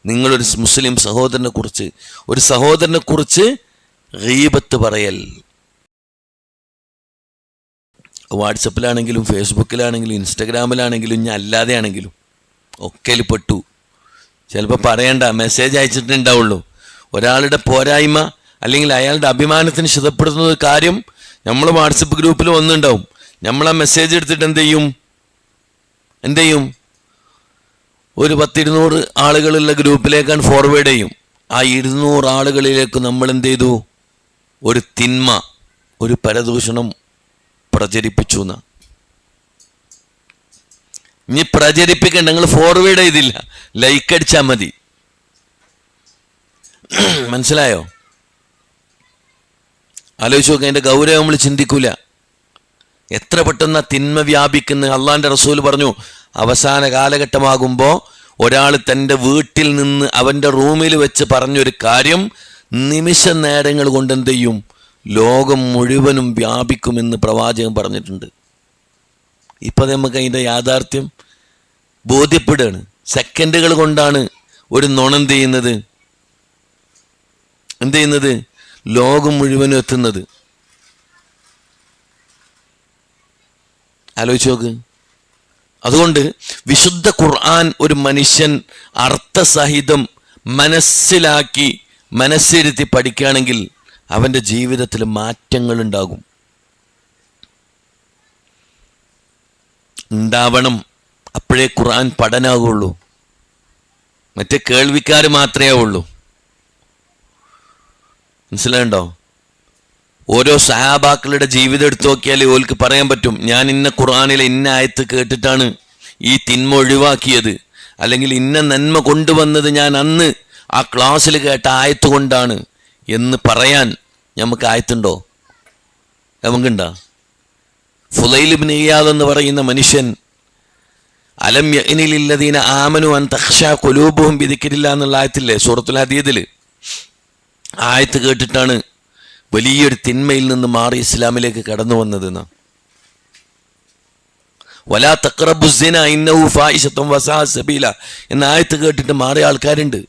Speaker 1: നിങ്ങളൊരു മുസ്ലിം സഹോദരനെ കുറിച്ച്, ഒരു സഹോദരനെ കുറിച്ച് ഗീബത്ത് പറയൽ. വാട്സപ്പിലാണെങ്കിലും ഫേസ്ബുക്കിലാണെങ്കിലും ഇൻസ്റ്റഗ്രാമിലാണെങ്കിലും ഇനി അല്ലാതെ ആണെങ്കിലും ഒക്കെ പെട്ടു. ചിലപ്പോൾ പറയണ്ട, മെസ്സേജ് അയച്ചിട്ടുണ്ടാവുള്ളൂ. ഒരാളുടെ പോരായ്മ അല്ലെങ്കിൽ അയാളുടെ അഭിമാനത്തിന് ക്ഷതപ്പെടുത്തുന്ന ഒരു കാര്യം നമ്മൾ വാട്സപ്പ് ഗ്രൂപ്പിൽ വന്നിട്ടുണ്ടാവും. നമ്മൾ ആ മെസ്സേജ് എടുത്തിട്ട് എന്ത് ചെയ്യും? ഒരു 10-200 ആളുകളുള്ള ഗ്രൂപ്പിലേക്കാണ് ഫോർവേഡ് ചെയ്യും. ആ 200 ആളുകളിലേക്ക് നമ്മൾ എന്ത് ചെയ്തു? ഒരു തിന്മ, ഒരു പരദൂഷണം പ്രചരിപ്പിച്ചു എന്നാ. ഇനി പ്രചരിപ്പിക്കണ്ട, നിങ്ങൾ ഫോർവേഡ് ചെയ്തില്ല, ലൈക്ക് അടിച്ചാൽ മതി. മനസ്സിലായോ? ആലോചിച്ച് നോക്കുക, അതിൻ്റെ ഗൗരവം നമ്മൾ ചിന്തിക്കൂല. എത്ര പെട്ടെന്ന് തിന്മ വ്യാപിക്കുന്ന. അള്ളാന്റെ റസൂൽ പറഞ്ഞു, അവസാന കാലഘട്ടമാകുമ്പോൾ ഒരാൾ തൻ്റെ വീട്ടിൽ നിന്ന് അവൻ്റെ റൂമിൽ വെച്ച് പറഞ്ഞൊരു കാര്യം നിമിഷ നേരങ്ങൾ കൊണ്ട് എന്ത് ചെയ്യും? ലോകം മുഴുവനും വ്യാപിക്കുമെന്ന് പ്രവാചകൻ പറഞ്ഞിട്ടുണ്ട്. ഇപ്പം നമുക്ക് അതിൻ്റെ യാഥാർത്ഥ്യം ബോധ്യപ്പെടുകയാണ്. സെക്കൻഡുകൾ കൊണ്ടാണ് ഒരു നുണ എന്ത് ചെയ്യുന്നത്? ലോകം മുഴുവനും എത്തുന്നത്. ആലോചിച്ച് നോക്ക്. അതുകൊണ്ട് വിശുദ്ധ ഖുർആൻ ഒരു മനുഷ്യൻ അർത്ഥസഹിതം മനസ്സിലാക്കി മനസ്സിരുത്തി പഠിക്കുകയാണെങ്കിൽ അവൻ്റെ ജീവിതത്തിൽ മാറ്റങ്ങൾ ഉണ്ടാവണം. അപ്പോഴേ ഖുർആൻ പഠനമാകുള്ളൂ. മറ്റേ കേൾവിക്കാർ മാത്രമേ ഉള്ളൂ. മനസ്സിലായുണ്ടോ? ഓരോ സഹാബാക്കളുടെ ജീവിതം എടുത്തു നോക്കിയാൽ ഓൽക്ക് പറയാൻ പറ്റും, ഞാൻ ഇന്ന ഖുർആനിലെ ഇന്ന ആയത്ത് കേട്ടിട്ടാണ് ഈ തിന്മ ഒഴിവാക്കിയത്, അല്ലെങ്കിൽ ഇന്ന നന്മ കൊണ്ടുവന്നത് ഞാൻ അന്ന് ആ ക്ലാസ്സിൽ കേട്ട ആയത്ത് കൊണ്ടാണ് എന്ന് പറയാൻ നമുക്ക് ആയത്തുണ്ടോ? നമുക്കുണ്ടോ? ഫുളൈൽ ഇബ്നു ഇയാദ് എന്ന് പറയുന്ന മനുഷ്യൻ അലം യഅ്നി ലില്ലദീന ആമനു അൻ തഖ്ശാ ഖുലൂബുഹും ബിദിക്രില്ലാ എന്നുള്ള ആയത്തില്ലേ സൂറത്തുൽ ഹദീദിൽ, ആയത്ത് കേട്ടിട്ടാണ് വലിയൊരു തിന്മയിൽ നിന്ന് മാറി ഇസ്ലാമിലേക്ക് കടന്നു വന്നതെന്ന്. വലാ തഖ്റബു സിന ഇന്നഹു ഫാഹിശത്തുൻ വസാഅ സബീല എന്ന ആയത്ത് കേട്ടിട്ട് മാറിയ ആൾക്കാരുണ്ട്.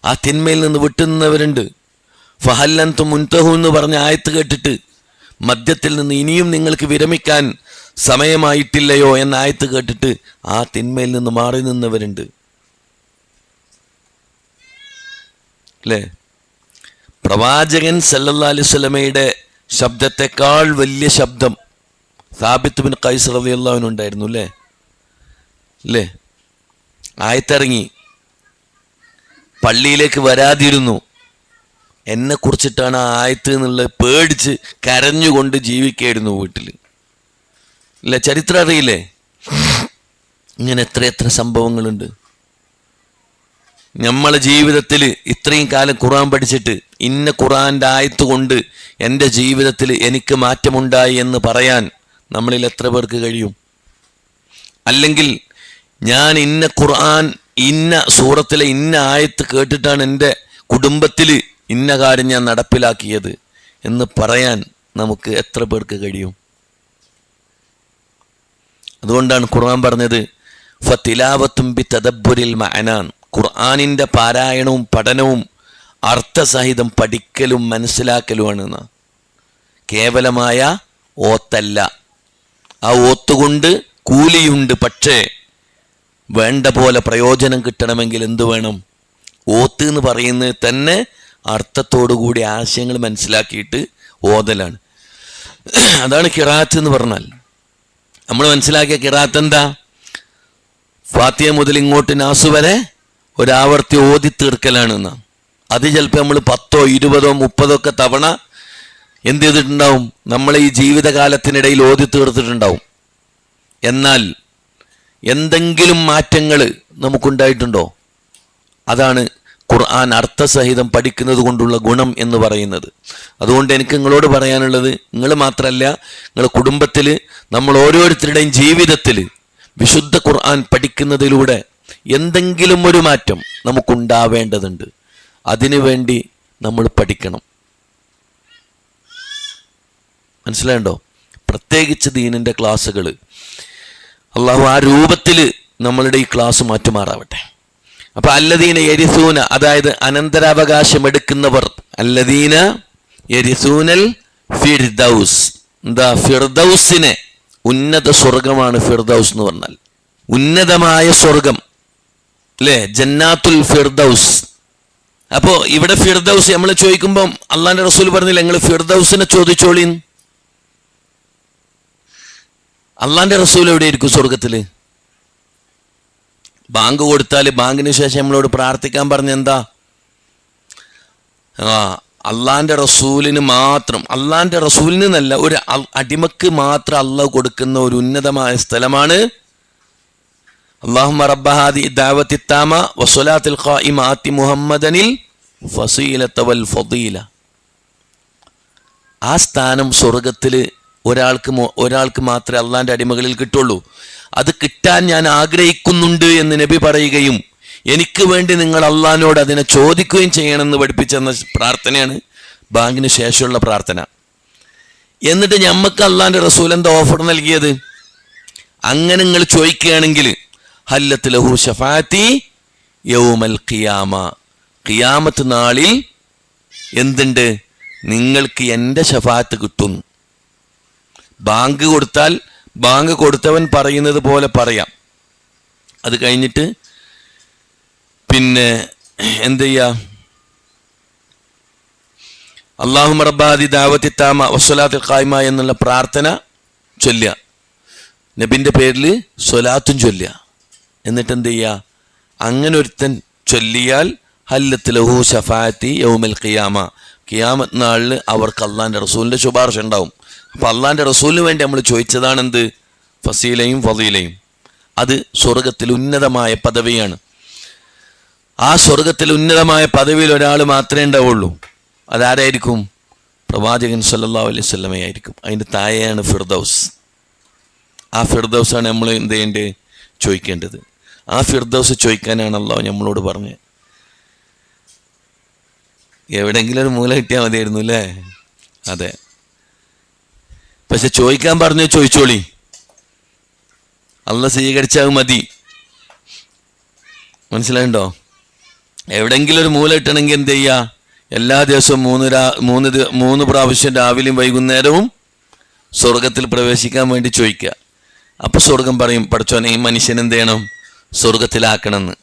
Speaker 1: ആ തിന്മയിൽ നിന്ന് വിട്ടുനിന്നവരുണ്ട്. ഫഹൽ അൻതും മുൻതഹു എന്ന് പറഞ്ഞ ആയത്ത് കേട്ടിട്ട് മദ്യത്തിൽ നിന്ന് ഇനിയും നിങ്ങൾക്ക് വിരമിക്കാൻ സമയമായിട്ടില്ലയോ എന്ന ആയത്ത് കേട്ടിട്ട് ആ തിന്മയിൽ നിന്ന് മാറി നിന്നവരുണ്ട്. അല്ലേ? പ്രവാചകൻ സല്ലല്ലാഹു അലൈഹി വസല്ലമയുടെ ശബ്ദത്തെക്കാൾ വലിയ ശബ്ദം സാബിത്ത് ബിൻ ഖൈസ് റളിയല്ലാഹു അൻഹു ഉണ്ടായിരുന്നു. അല്ലേ? ആയത്തിറങ്ങി, പള്ളിയിലേക്ക് വരാതിരുന്നു. എന്നെ കുറിച്ചിട്ടാണ് ആ ആയത്ത് എന്നുള്ളത് പേടിച്ച് കരഞ്ഞുകൊണ്ട് ജീവിക്കായിരുന്നു വീട്ടിൽ. ഇല്ല, ചരിത്രം അറിയില്ലേ? ഇങ്ങനെ എത്ര സംഭവങ്ങളുണ്ട്. നമ്മളെ ജീവിതത്തിൽ ഇത്രയും കാലം ഖുർആൻ പഠിച്ചിട്ട് ഇന്ന ഖുർആന്റെ ആയത്ത് കൊണ്ട് എൻ്റെ ജീവിതത്തിൽ എനിക്ക് മാറ്റമുണ്ടായി എന്ന് പറയാൻ നമ്മളിൽ എത്ര പേർക്ക് കഴിയും? അല്ലെങ്കിൽ ഞാൻ ഇന്ന ഖുർആൻ ഇന്ന സൂറത്തിലെ ഇന്ന ആയത്ത് കേട്ടിട്ടാണ് എൻ്റെ കുടുംബത്തിൽ ഇന്ന കാര്യം ഞാൻ നടപ്പിലാക്കിയത് എന്ന് പറയാൻ നമുക്ക് എത്ര പേർക്ക് കഴിയും? അതുകൊണ്ടാണ് ഖുർആൻ പറഞ്ഞത് ഫതിലാവത്തും ബിതദബ്ബുരിൽ മഅനാൻ. ഖുർആനിൻ്റെ പാരായണവും പഠനവും അർത്ഥസഹിതം പഠിക്കലും മനസ്സിലാക്കലുമാണ്. കേവലമായ ഓത്തല്ല. ആ ഓത്തുകൊണ്ട് കൂലിയുണ്ട്. പക്ഷേ വേണ്ട പോലെ പ്രയോജനം കിട്ടണമെങ്കിൽ എന്തു വേണം? ഓത്ത് എന്ന് പറയുന്നത് തന്നെ അർത്ഥത്തോടുകൂടി ആശയങ്ങൾ മനസ്സിലാക്കിയിട്ട് ഓതലാണ്. അതാണ് ഖിറാഅത്ത് എന്ന് പറഞ്ഞാൽ. നമ്മൾ മനസ്സിലാക്കിയ ഖിറാഅത്ത് എന്താ? ഫാത്തിഹ മുതൽ ഇങ്ങോട്ട് നാസ് വരെ ഒരാവർത്തി ഓതി തീർക്കലാണെന്ന. അത് ചിലപ്പോൾ നമ്മൾ 10, 20, 30 തവണ എന്ത് ചെയ്തിട്ടുണ്ടാവും? നമ്മളെ ഈ ജീവിതകാലത്തിനിടയിൽ ഓതി തീർത്തിട്ടുണ്ടാവും. എന്നാൽ എന്തെങ്കിലും മാറ്റങ്ങൾ നമുക്കുണ്ടായിട്ടുണ്ടോ? അതാണ് ഖുർആൻ അർത്ഥസഹിതം പഠിക്കുന്നത് കൊണ്ടുള്ള ഗുണം എന്ന് പറയുന്നത്. അതുകൊണ്ട് എനിക്ക് നിങ്ങളോട് പറയാനുള്ളത്, നിങ്ങൾ മാത്രമല്ല, നിങ്ങളുടെ കുടുംബത്തിൽ, നമ്മൾ ഓരോരുത്തരുടെയും ജീവിതത്തിൽ വിശുദ്ധ ഖുർആൻ പഠിക്കുന്നതിലൂടെ എന്തെങ്കിലും ഒരു മാറ്റം നമുക്കുണ്ടാവേണ്ടതുണ്ട്. അതിനുവേണ്ടി നമ്മൾ പഠിക്കണം. മനസ്സിലായല്ലോ? പ്രത്യേകിച്ച് ദീനിൻ്റെ ക്ലാസ്സുകൾ അള്ളാഹു ആ രൂപത്തിൽ നമ്മളുടെ ഈ ക്ലാസ് മാറ്റുമാറാവട്ടെ. അപ്പൊ അല്ലദീന യരിസൂന, അതായത് അനന്തരാവകാശം എടുക്കുന്നവർ, അല്ലദീന യരിസൂനൽ ഫിർദൗസ്. എന്താ ഫിർദൗസിനെ? ഉന്നത സ്വർഗമാണ് ഫിർദൗസ് എന്ന് പറഞ്ഞാൽ. ഉന്നതമായ സ്വർഗം അല്ലേ? ജന്നാത്തുൽ ഫിർദൗസ്. അപ്പോ ഇവിടെ ഫിർദൗസ് നമ്മൾ ചോദിക്കുമ്പോൾ അള്ളാന്റെ റസൂൽ പറഞ്ഞില്ല നിങ്ങൾ ഫിർദൗസിനെ ചോദിച്ചോളീൻ. അള്ളാന്റെ റസൂൽ എവിടെയായിരിക്കും സ്വർഗത്തില്? ബാങ്ക് കൊടുത്താൽ ബാങ്കിന് ശേഷം നമ്മളോട് പ്രാർത്ഥിക്കാൻ പറഞ്ഞ എന്താ? അള്ളാന്റെ റസൂലിന് മാത്രം, അള്ളാന്റെ റസൂലിന് എന്നല്ല, ഒരു അടിമക്ക് മാത്രം അള്ളാഹ് കൊടുക്കുന്ന ഒരു ഉന്നതമായ സ്ഥലമാണ് അല്ലാഹുമ്മ റബ്ബ ഹാദി ദഅവത്തി താമ വസ്സലാത്തിൽ ഖായിമ ആതി മുഹമ്മദനിൽ ഫസീലത വൽ ഫദീല. ആ സ്ഥാനം സ്വർഗത്തിൽ ഒരാൾക്ക് മാത്രമേ അള്ളാന്റെ അടിമകളിൽ കിട്ടുള്ളൂ. അത് കിട്ടാൻ ഞാൻ ആഗ്രഹിക്കുന്നുണ്ട് എന്ന് നബി പറയുകയും എനിക്ക് വേണ്ടി നിങ്ങൾ അള്ളാഹിനോട് അതിനെ ചോദിക്കുകയും ചെയ്യണമെന്ന് പഠിപ്പിച്ചെന്ന പ്രാർത്ഥനയാണ് ബാങ്കിന് ശേഷമുള്ള പ്രാർത്ഥന. എന്നിട്ട് ഞമ്മക്ക് അള്ളാന്റെ റസൂൽ എന്താ ഓഫർ നൽകിയത്? അങ്ങനെ നിങ്ങൾ ചോദിക്കുകയാണെങ്കിൽ ഹല്ലത്ത് ലഹു ശഫാഅത്തി യൗമൽ ഖിയാമ, ഖിയാമത്ത് നാളിൽ എന്തുണ്ട്? നിങ്ങൾക്ക് എൻ്റെ ശഫാഅത്ത് കിട്ടും. ബാങ്ക് കൊടുത്താൽ ബാങ്ക് കൊടുത്തവൻ പറയുന്നത് പോലെ പറയാം. അത് കഴിഞ്ഞിട്ട് പിന്നെ എന്ത് ചെയ്യാ? അല്ലാഹുമ്മ റബ്ബ ഹാദി ദഅവത്തി താമ വസ്സലാത്തിൽ ഖായിമ എന്നുള്ള പ്രാർത്ഥന ചൊല്ലുക. നബിൻ്റെ പേരിൽ സ്വലാത്തും ചൊല്ലുക. എന്നിട്ട് എന്ത് ചെയ്യുക? അങ്ങനെ ഒരുത്തൻ ചൊല്ലിയാൽ ഹല്ലത്ത് ലഹു ശഫാഅത്തി യൗമൽ ഖിയാമ, ഖിയാമത്ത് നാളിൽ അവർക്ക് അള്ളാന്റെ റസൂലിന്റെ ശുപാർശ ഉണ്ടാവും. അപ്പൊ അള്ളാന്റെ റസൂലിന് വേണ്ടി നമ്മൾ ചോദിച്ചതാണ് എന്ത്? ഫസീലയും ഫളീലയും. അത് സ്വർഗത്തിൽ ഉന്നതമായ പദവിയാണ്. ആ സ്വർഗത്തിൽ ഉന്നതമായ പദവിയിൽ ഒരാൾ മാത്രമേ ഉണ്ടാവുള്ളൂ. അതാരായിരിക്കും? പ്രവാചകൻ സല്ലല്ലാഹു അലൈഹി വസല്ലമയായിരിക്കും. അതിൻ്റെ താഴെയാണ് ഫിർദൗസ്. ആ ഫിർദൗസാണ് നമ്മൾ എന്ത് ചെയ്യേണ്ടത്? ചോദിക്കേണ്ടത്. ആ ഫിർദൗസ് ചോദിക്കാനാണ് അല്ലാഹു നമ്മളോട് പറഞ്ഞത്. എവിടെയെങ്കിലും ഒരു മൂല കിട്ടിയാൽ മതിയായിരുന്നു അല്ലേ? അതെ. പക്ഷെ ചോദിക്കാൻ പറഞ്ഞു ചോദിച്ചോളി, അള്ളാഹ് സ്വീകരിച്ചാൽ മതി. മനസ്സിലായിണ്ടോ? എവിടെയെങ്കിലും ഒരു മൂല കിട്ടണമെങ്കിൽ എന്ത് ചെയ്യുക? എല്ലാ ദിവസവും മൂന്ന് പ്രാവശ്യം രാവിലെയും വൈകുന്നേരവും സ്വർഗത്തിൽ പ്രവേശിക്കാൻ വേണ്ടി ചോദിക്കുക. അപ്പൊ സ്വർഗം പറയും, പഠിച്ചോനെ ഈ മനുഷ്യൻ എന്ത് ചെയ്യണം? സ്വർഗത്തിലാക്കണമെന്ന്.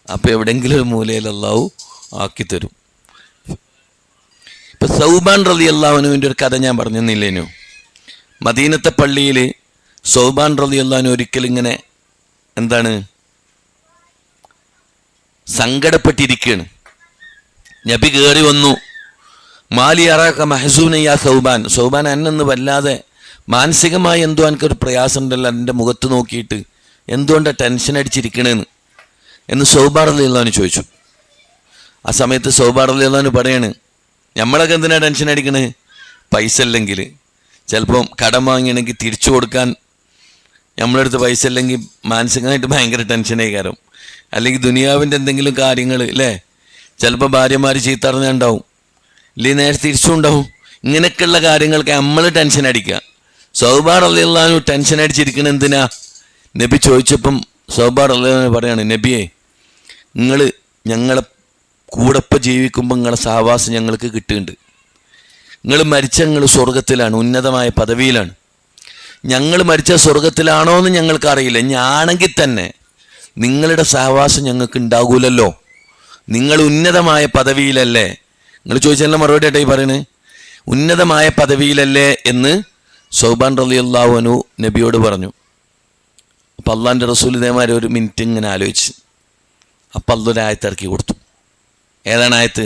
Speaker 1: അപ്പൊ എവിടെയെങ്കിലും ഒരു മൂലയിൽ അള്ളാഹു ആക്കി തരും. ഇപ്പൊ സൗബാൻ റളിയല്ലാഹു അൻഹുവിന്റെ ഒരു കഥ ഞാൻ പറഞ്ഞില്ലേനു? മദീനത്തെ പള്ളിയിൽ സൗബാൻ റളിയല്ലാഹു അൻഹു ഒരിക്കൽ ഇങ്ങനെ എന്താണ് സങ്കടപ്പെട്ടിരിക്കുകയാണ്. നബി കയറി വന്നു. മാലി അറാക്ക മഹസൂന യാ സൗബാൻ, സൗബാൻ എന്നെന്ന് വല്ലാതെ മാനസികമായി എന്തോ എനിക്കൊരു പ്രയാസം ഉണ്ടല്ലോ എൻ്റെ മുഖത്ത് നോക്കിയിട്ട്, എന്തുകൊണ്ടാണ് ടെൻഷൻ അടിച്ചിരിക്കണേന്ന് എന്ന് സൗബാൻ റളിയല്ലാഹു അൻഹു ചോദിച്ചു. ആ സമയത്ത് സൗബാൻ റളിയല്ലാഹു അൻഹു പറയാണ്, നമ്മളൊക്കെ എന്തിനാണ് ടെൻഷൻ അടിക്കണേ? പൈസ ഇല്ലെങ്കിൽ, ചിലപ്പം കടം വാങ്ങിയാണെങ്കിൽ തിരിച്ചു കൊടുക്കാൻ നമ്മളടുത്ത് പൈസ ഇല്ലെങ്കിൽ മാനസികമായിട്ട് ഭയങ്കര ടെൻഷനായി കയറും. അല്ലെങ്കിൽ ദുനിയാവിൻ്റെ എന്തെങ്കിലും കാര്യങ്ങൾ അല്ലേ, ചിലപ്പോൾ ഭാര്യമാർ ചീത്ത അറിഞ്ഞുണ്ടാവും, ഇല്ലെങ്കിൽ നേരെ തിരിച്ചും ഉണ്ടാവും. ഇങ്ങനെയൊക്കെയുള്ള കാര്യങ്ങൾക്ക് നമ്മൾ ടെൻഷൻ അടിക്കുക. സൗബാൻ റളിയല്ലാഹു അൻഹു ടെൻഷൻ അടിച്ചിരിക്കണ എന്തിനാ? നബി ചോദിച്ചപ്പം സൗബാൻ റളിയല്ലാഹു അൻഹു പറയാണ്, നബിയെ നിങ്ങൾ ഞങ്ങളെ കൂടപ്പം ജീവിക്കുമ്പോൾ നിങ്ങളെ സഹവാസം ഞങ്ങൾക്ക് കിട്ടുന്നുണ്ട്. നിങ്ങൾ മരിച്ച നിങ്ങൾ സ്വർഗത്തിലാണ്, ഉന്നതമായ പദവിയിലാണ്. ഞങ്ങൾ മരിച്ച സ്വർഗത്തിലാണോ എന്ന് ഞങ്ങൾക്കറിയില്ല. ഞാണെങ്കിൽ തന്നെ നിങ്ങളുടെ സഹവാസം ഞങ്ങൾക്ക് ഉണ്ടാകൂലല്ലോ. നിങ്ങൾ ഉന്നതമായ പദവിയിലല്ലേ? നിങ്ങൾ ചോദിച്ചാൽ മറുപടി ആയിട്ടായി പറയണേ, ഉന്നതമായ പദവിയിലല്ലേ എന്ന് സൗബാൻ റളിയല്ലാഹു അൻഹു നബിയോട് പറഞ്ഞു. അപ്പം അള്ളാഹിൻ്റെ റസൂൽ ഇതേമാതിരി ഒരു മിനിറ്റ് ഇങ്ങനെ ആലോചിച്ച് അപ്പം അള്ളൊരു ആയത്ത് ഇറക്കി കൊടുത്തു. ഏതാണ് ആയത്ത്?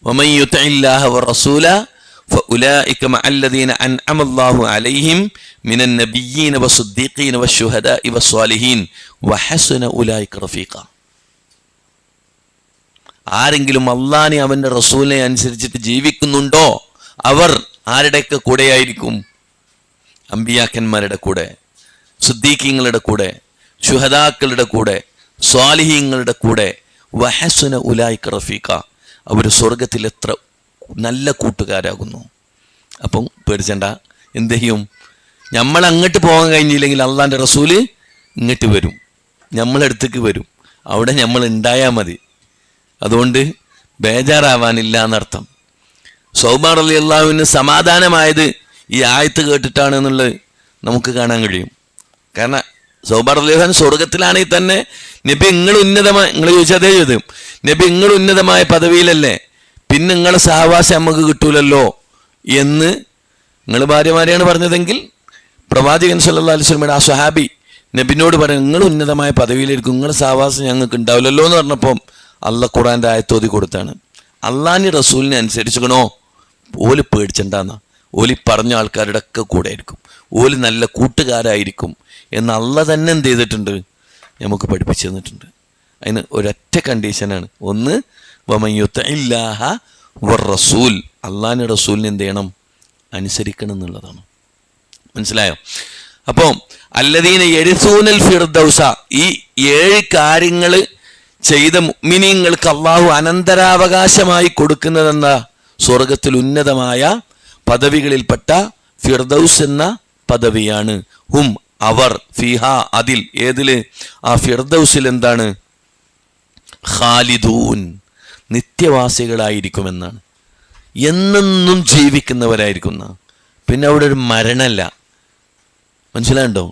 Speaker 1: വമൻ യുതിഇല്ലാഹ വറസൂല ഫഉലൈക മഅല്ലദീന അൻഅമ അല്ലാഹു അലൈഹിം മിനൻ നബിയ്യീന വസ്സുദ്ദീഖീന വശുഹദാഇ വസ്സാലിഹീൻ വഹസന ഉലൈക റഫീഖ. ആരെങ്കിലും അള്ളാഹിനെ അവൻ്റെ റസൂലിനെ അനുസരിച്ചിട്ട് ജീവിക്കുന്നുണ്ടോ അവർ ആരുടെയൊക്കെ കൂടെയായിരിക്കും? അമ്പിയാക്കന്മാരുടെ കൂടെ, സുദ്ദീഖീങ്ങളുടെ കൂടെ, ശുഹദാക്കളുടെ കൂടെ, സ്വാലിഹീങ്ങളുടെ കൂടെ. വഹസുന ഉലൈക റഫീഖ, അവർ സ്വർഗത്തിൽ എത്ര നല്ല കൂട്ടുകാരാകുന്നു. അപ്പം പേടിച്ചണ്ട, എന്ത് ചെയ്യും? നമ്മൾ അങ്ങോട്ട് പോകാൻ കഴിഞ്ഞില്ലെങ്കിൽ അള്ളാഹിൻ്റെ റസൂല് ഇങ്ങോട്ട് വരും, നമ്മളടുത്തേക്ക് വരും. അവിടെ നമ്മൾ ഉണ്ടായാൽ മതി. അതുകൊണ്ട് ബേജാറാവാനില്ല എന്നർത്ഥം. സൗബാൻ റളിയല്ലാഹു അൻഹു സമാധാനമായത് ഈ ആയത്ത് കേട്ടിട്ടാണ് എന്നുള്ളത് നമുക്ക് കാണാൻ കഴിയും. കാരണം സൗബാൻ റളിയല്ലാഹു അൻഹു സ്വർഗത്തിലാണെങ്കിൽ തന്നെ നബി നിങ്ങൾ ഉന്നതമായ, നിങ്ങൾ ചോദിച്ചാൽ അതേ ചോദ്യം, നബി നിങ്ങൾ ഉന്നതമായ പദവിയിലല്ലേ, പിന്നെ നിങ്ങളെ സഹവാസം നമുക്ക് കിട്ടൂലല്ലോ എന്ന് നിങ്ങൾ ഭാര്യമാരെയാണ് പറഞ്ഞതെങ്കിൽ പ്രവാചകൻ സല്ലല്ലാഹു അലൈഹി വസല്ലമയുടെ ആ സ്വഹാബി നബിനോട് പറയും, നിങ്ങൾ ഉന്നതമായ പദവിയിലായിരിക്കും, നിങ്ങളെ സഹവാസം ഞങ്ങൾക്ക് ഉണ്ടാവില്ലല്ലോ എന്ന് പറഞ്ഞപ്പം അള്ളാഹ് ഖുർആൻ്റെ ആയത്തോതി കൊടുത്താണ്. അള്ളാഹിൻ്റെ റസൂലിനെ അനുസരിച്ചുകണോ ഓല് പേടിച്ചണ്ടെന്നാ, ഓലി പറഞ്ഞ ആൾക്കാരുടെ ഒക്കെ കൂടെ ആയിരിക്കും, ഓല് നല്ല കൂട്ടുകാരായിരിക്കും എന്ന് അള്ളാഹ് തന്നെ എന്ത് ചെയ്തിട്ടുണ്ട്? നമുക്ക് പഠിപ്പിച്ചു തന്നിട്ടുണ്ട്. അതിന് ഒരൊറ്റ കണ്ടീഷനാണ്, ഒന്ന് വമൻ യുതിഇല്ലാഹ വറസൂൽ, അള്ളാഹിൻ്റെ റസൂലിനെ എന്ത് ചെയ്യണം? അനുസരിക്കണം എന്നുള്ളതാണ്. മനസ്സിലായോ? അപ്പോൾ അല്ലദീന യരിസൂനൽ ഫിർദൗസ, ഈ 7 കാര്യങ്ങൾ ചെയ്ത മുഅ്മിനീങ്ങൾക്ക് അള്ളാഹു അനന്തരാവകാശമായി കൊടുക്കുന്നതെന്ന സ്വർഗത്തിൽ ഉന്നതമായ പദവികളിൽപ്പെട്ട ഫിർദൗസ് എന്ന പദവിയാണ്. ഹും അവർ, ഫിഹ അതിൽ, ഏതില്? ആ ഫിർദൗസിൽ എന്താണ്? ഖാലിദൂൻ, നിത്യവാസികളായിരിക്കുമെന്നാണ്. എന്നെന്നും ജീവിക്കുന്നവരായിരിക്കുന്ന. പിന്നെ അവിടെ ഒരു മരണമല്ല. മനസ്സിലാണ്ടോ?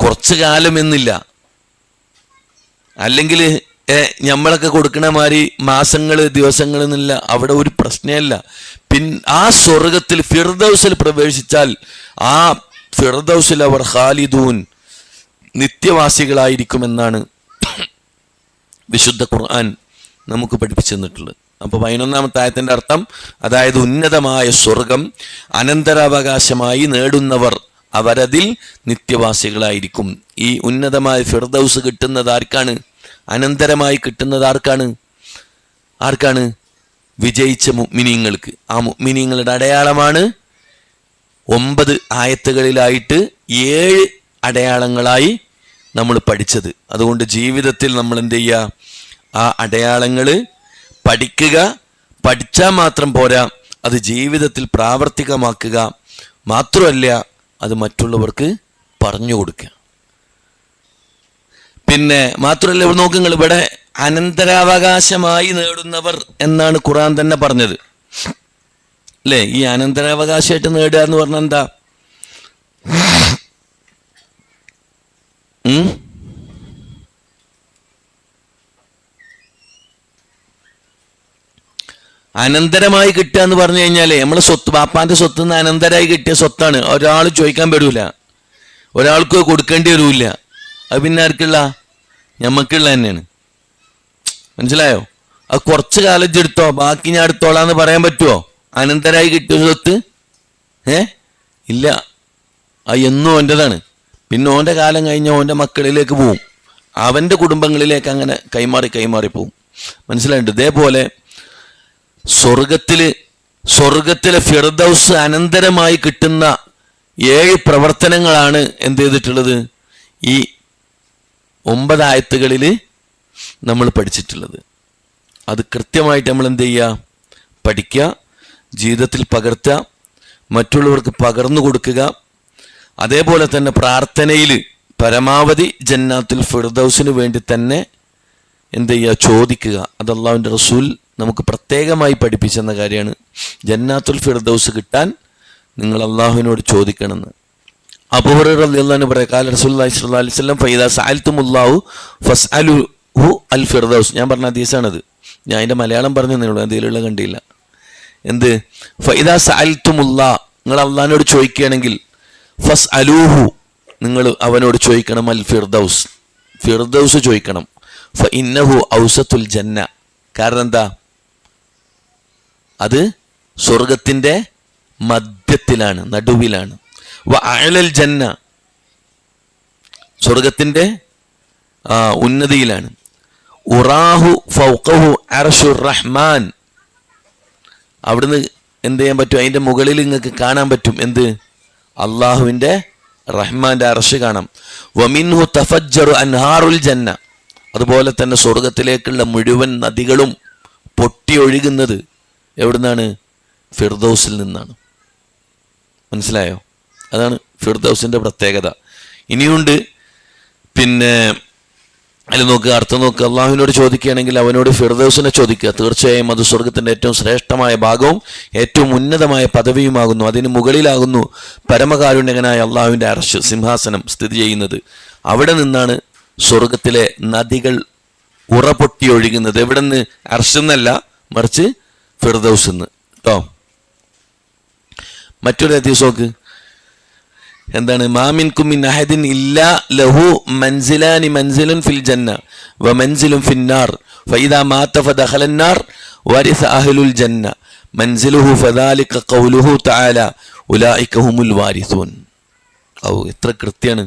Speaker 1: കുറച്ചു കാലം എന്നില്ല, അല്ലെങ്കിൽ നമ്മളൊക്കെ കൊടുക്കണ മാതിരി മാസങ്ങൾ ദിവസങ്ങൾ എന്നില്ല. അവിടെ ഒരു പ്രശ്നമല്ല. ആ സ്വർഗത്തിൽ ഫിർദൗസിൽ പ്രവേശിച്ചാൽ ആ ഫിർദൗസിൽ അവർ ഖാലിദൂൻ, നിത്യവാസികളായിരിക്കുമെന്നാണ് വിശുദ്ധ ഖുർആൻ നമുക്ക് പഠിപ്പിച്ചു തന്നിട്ടുള്ളത്. അപ്പോൾ 11-ാമത്തെ ആയത്തിൻ്റെ അർത്ഥം, അതായത് ഉന്നതമായ സ്വർഗം അനന്തരാവകാശമായി നേടുന്നവർ അവരതിൽ നിത്യവാസികളായിരിക്കും. ഈ ഉന്നതമായ ഫിർദൗസ് കിട്ടുന്നത് ആർക്കാണ്? അനന്തരമായി കിട്ടുന്നത് ആർക്കാണ്? വിജയിച്ച മുഅ്മിനീങ്ങൾക്ക്. ആ മുഅ്മിനീങ്ങളുടെ അടയാളമാണ് 9 ആയത്തുകളിലായിട്ട് 7 അടയാളങ്ങളായി നമ്മൾ പഠിച്ചത്. അതുകൊണ്ട് ജീവിതത്തിൽ നമ്മൾ എന്ത് ചെയ്യുക? ആ അടയാളങ്ങൾ പഠിക്കുക. പഠിച്ചാൽ മാത്രം പോരാ, അത് ജീവിതത്തിൽ പ്രാവർത്തികമാക്കുക. മാത്രമല്ല, അത് മറ്റുള്ളവർക്ക് പറഞ്ഞു കൊടുക്കുക. പിന്നെ മാത്രമല്ല, ഇവിടെ നോക്ക് നിങ്ങൾ, ഇവിടെ അനന്തരാവകാശമായി നേടുന്നവർ എന്നാണ് ഖുർആൻ തന്നെ പറഞ്ഞത് അല്ലേ? ഈ അനന്തരാവകാശമായിട്ട് നേടുക എന്ന് പറഞ്ഞാൽ എന്താ? അനന്തരമായി കിട്ടുക എന്ന് പറഞ്ഞു കഴിഞ്ഞാലേ നമ്മളെ സ്വത്ത്, ബാപ്പാന്റെ സ്വത്ത് നിന്ന് അനന്തരമായി കിട്ടിയ സ്വത്താണ്. ഒരാൾ ചോദിക്കാൻ പറ്റൂല, ഒരാൾക്ക് കൊടുക്കേണ്ടി വരില്ല. അത് പിന്നെ ആർക്കുള്ള? ഞമ്മക്കുള്ള തന്നെയാണ്. മനസ്സിലായോ? അത് കുറച്ച് കാലം എടുത്തോ, ബാക്കി ഞാൻ എടുത്തോളാന്ന് പറയാൻ പറ്റുമോ? അനന്തരായി കിട്ടിയ സ്വത്ത് ഇല്ല, അത് എന്നും ഓൻ്റെതാണ്. പിന്നെ ഓൻ്റെ കാലം കഴിഞ്ഞാൽ ഓൻ്റെ മക്കളിലേക്ക് പോവും, അവൻ്റെ കുടുംബങ്ങളിലേക്ക് അങ്ങനെ കൈമാറി പോവും. മനസ്സിലായിട്ടുണ്ട്? ഇതേപോലെ സ്വർഗത്തിലെ ഫിർദൗസ് അനന്തരമായി കിട്ടുന്ന 7 പ്രവർത്തനങ്ങളാണ് എന്ത് ചെയ്തിട്ടുള്ളത്, ഈ 9 ആയത്തുകളിൽ നമ്മൾ പഠിച്ചിട്ടുള്ളത്. അത് കൃത്യമായിട്ട് നമ്മൾ എന്ത് ചെയ്യുക, പഠിക്കുക, ജീവിതത്തിൽ പകർത്തുക, മറ്റുള്ളവർക്ക് പകർന്നു കൊടുക്കുക. അതേപോലെ തന്നെ പ്രാർത്ഥനയിൽ പരമാവധി ജന്നാത്തുൽ ഫിർദൗസിന് വേണ്ടി തന്നെ എന്ത് ചെയ്യുക, ചോദിക്കുക. അത് അള്ളാഹുവിൻ്റെ റസൂൽ നമുക്ക് പ്രത്യേകമായി പഠിപ്പിച്ചെന്ന കാര്യമാണ്. ജന്നാത്തുൽ ഫിർദൗസ് കിട്ടാൻ നിങ്ങൾ അള്ളാഹുവിനോട് ചോദിക്കണമെന്ന്. അബൂ ഹുറൈറ റളിയല്ലാഹു അൻഹു പറയാം, ഖാല റസൂലുള്ളാഹി സ്വല്ലല്ലാഹു അലൈഹി വസല്ലം ഫഇദാ സഅൽതുമുല്ലാഹു ഫസ്അലുഹു അൽ ഫിർദൗസ്. ഞാൻ പറഞ്ഞ ഹദീസാണത്, ഞാൻ അതിൻ്റെ മലയാളം പറഞ്ഞു തന്നേ ഉള്ളൂ, എന്തെങ്കിലുള്ള കണ്ടില്ല. എന്ത്? ഫഇദാ സഅൽതുമുല്ലാ, നിങ്ങൾ അള്ളാഹിനോട് ചോദിക്കുകയാണെങ്കിൽ, ഫസ്അലൂഹു, നിങ്ങൾ അവനോട് ചോദിക്കണം, അൽ ഫിർദൗസ്, ഫിർദൗസ് ചോദിക്കണം. ഫഇന്നഹു ഔസത്തുൽ ജന്ന, കാരണം എന്താ, അത് സ്വർഗത്തിൻ്റെ മധ്യത്തിലാണ്, നടുവിലാണ്. വ അഅലൽ ജന്ന, സ്വർഗത്തിൻ്റെ ഉന്നതിയിലാണ്. ഉറാഹു ഫൗഖഹു അർശുർ റഹ്മാൻ, അവിടുന്ന് എന്ത് ചെയ്യാൻ പറ്റും, അതിൻ്റെ മുകളിൽ നിങ്ങൾക്ക് കാണാൻ പറ്റും. എന്ത്? അള്ളാഹുവിൻ്റെ റഹ്മാൻ്റെ അർശ് കാണാം. വമിൻഹു തഫജ്ജറു അൻഹാറുൽ ജന്ന, അതുപോലെ തന്നെ സ്വർഗത്തിലേക്കുള്ള മുഴുവൻ നദികളും പൊട്ടി ഒഴുകുന്നത് എവിടുന്നാണ്? ഫിർദൗസിൽ നിന്നാണ്. മനസ്സിലായോ? അതാണ് ഫിർദൗസിൻ്റെ പ്രത്യേകത. ഇനിയുണ്ട്, പിന്നെ അതിൽ നോക്കുക, അർത്ഥം നോക്കുക. അള്ളാഹുവിനോട് ചോദിക്കുകയാണെങ്കിൽ അവനോട് ഫിർദൗസിനെ ചോദിക്കുക. തീർച്ചയായും അത് സ്വർഗത്തിൻ്റെ ഏറ്റവും ശ്രേഷ്ഠമായ ഭാഗവും ഏറ്റവും ഉന്നതമായ പദവിയുമാകുന്നു. അതിന് മുകളിലാകുന്നു പരമകാരുണ്യകനായ അള്ളാഹുവിൻ്റെ അർശ്, സിംഹാസനം സ്ഥിതി ചെയ്യുന്നത്. അവിടെ നിന്നാണ് സ്വർഗത്തിലെ നദികൾ ഉറപൊട്ടി ഒഴുകുന്നത്. എവിടെ നിന്ന്? അർശെന്നല്ല, മറിച്ച് ഫിർദൗസ് എന്ന് കേട്ടോ. മറ്റൊരു ഹദീസ് നോക്ക്, എന്താണ്? മാമിൻകും മിൻ അഹദിൻ ഇല്ലാ ലഹു മൻസിലാനി, മൻസിലുൻ ഫിൽ ജന്ന വ മൻസിലുൻ ഫിന്നാർ ഫഇദാ മാത ഫദഖലന്നാർ വരിസ അഹ്ലുൽ ജന്ന മൻസിലുഹു ഫദാലിക ഖൗലുഹു തആല ഉലൈക ഹുമുൽ വാരിസൂൻ. ഔ, എത്ര കൃത്യമാണ്.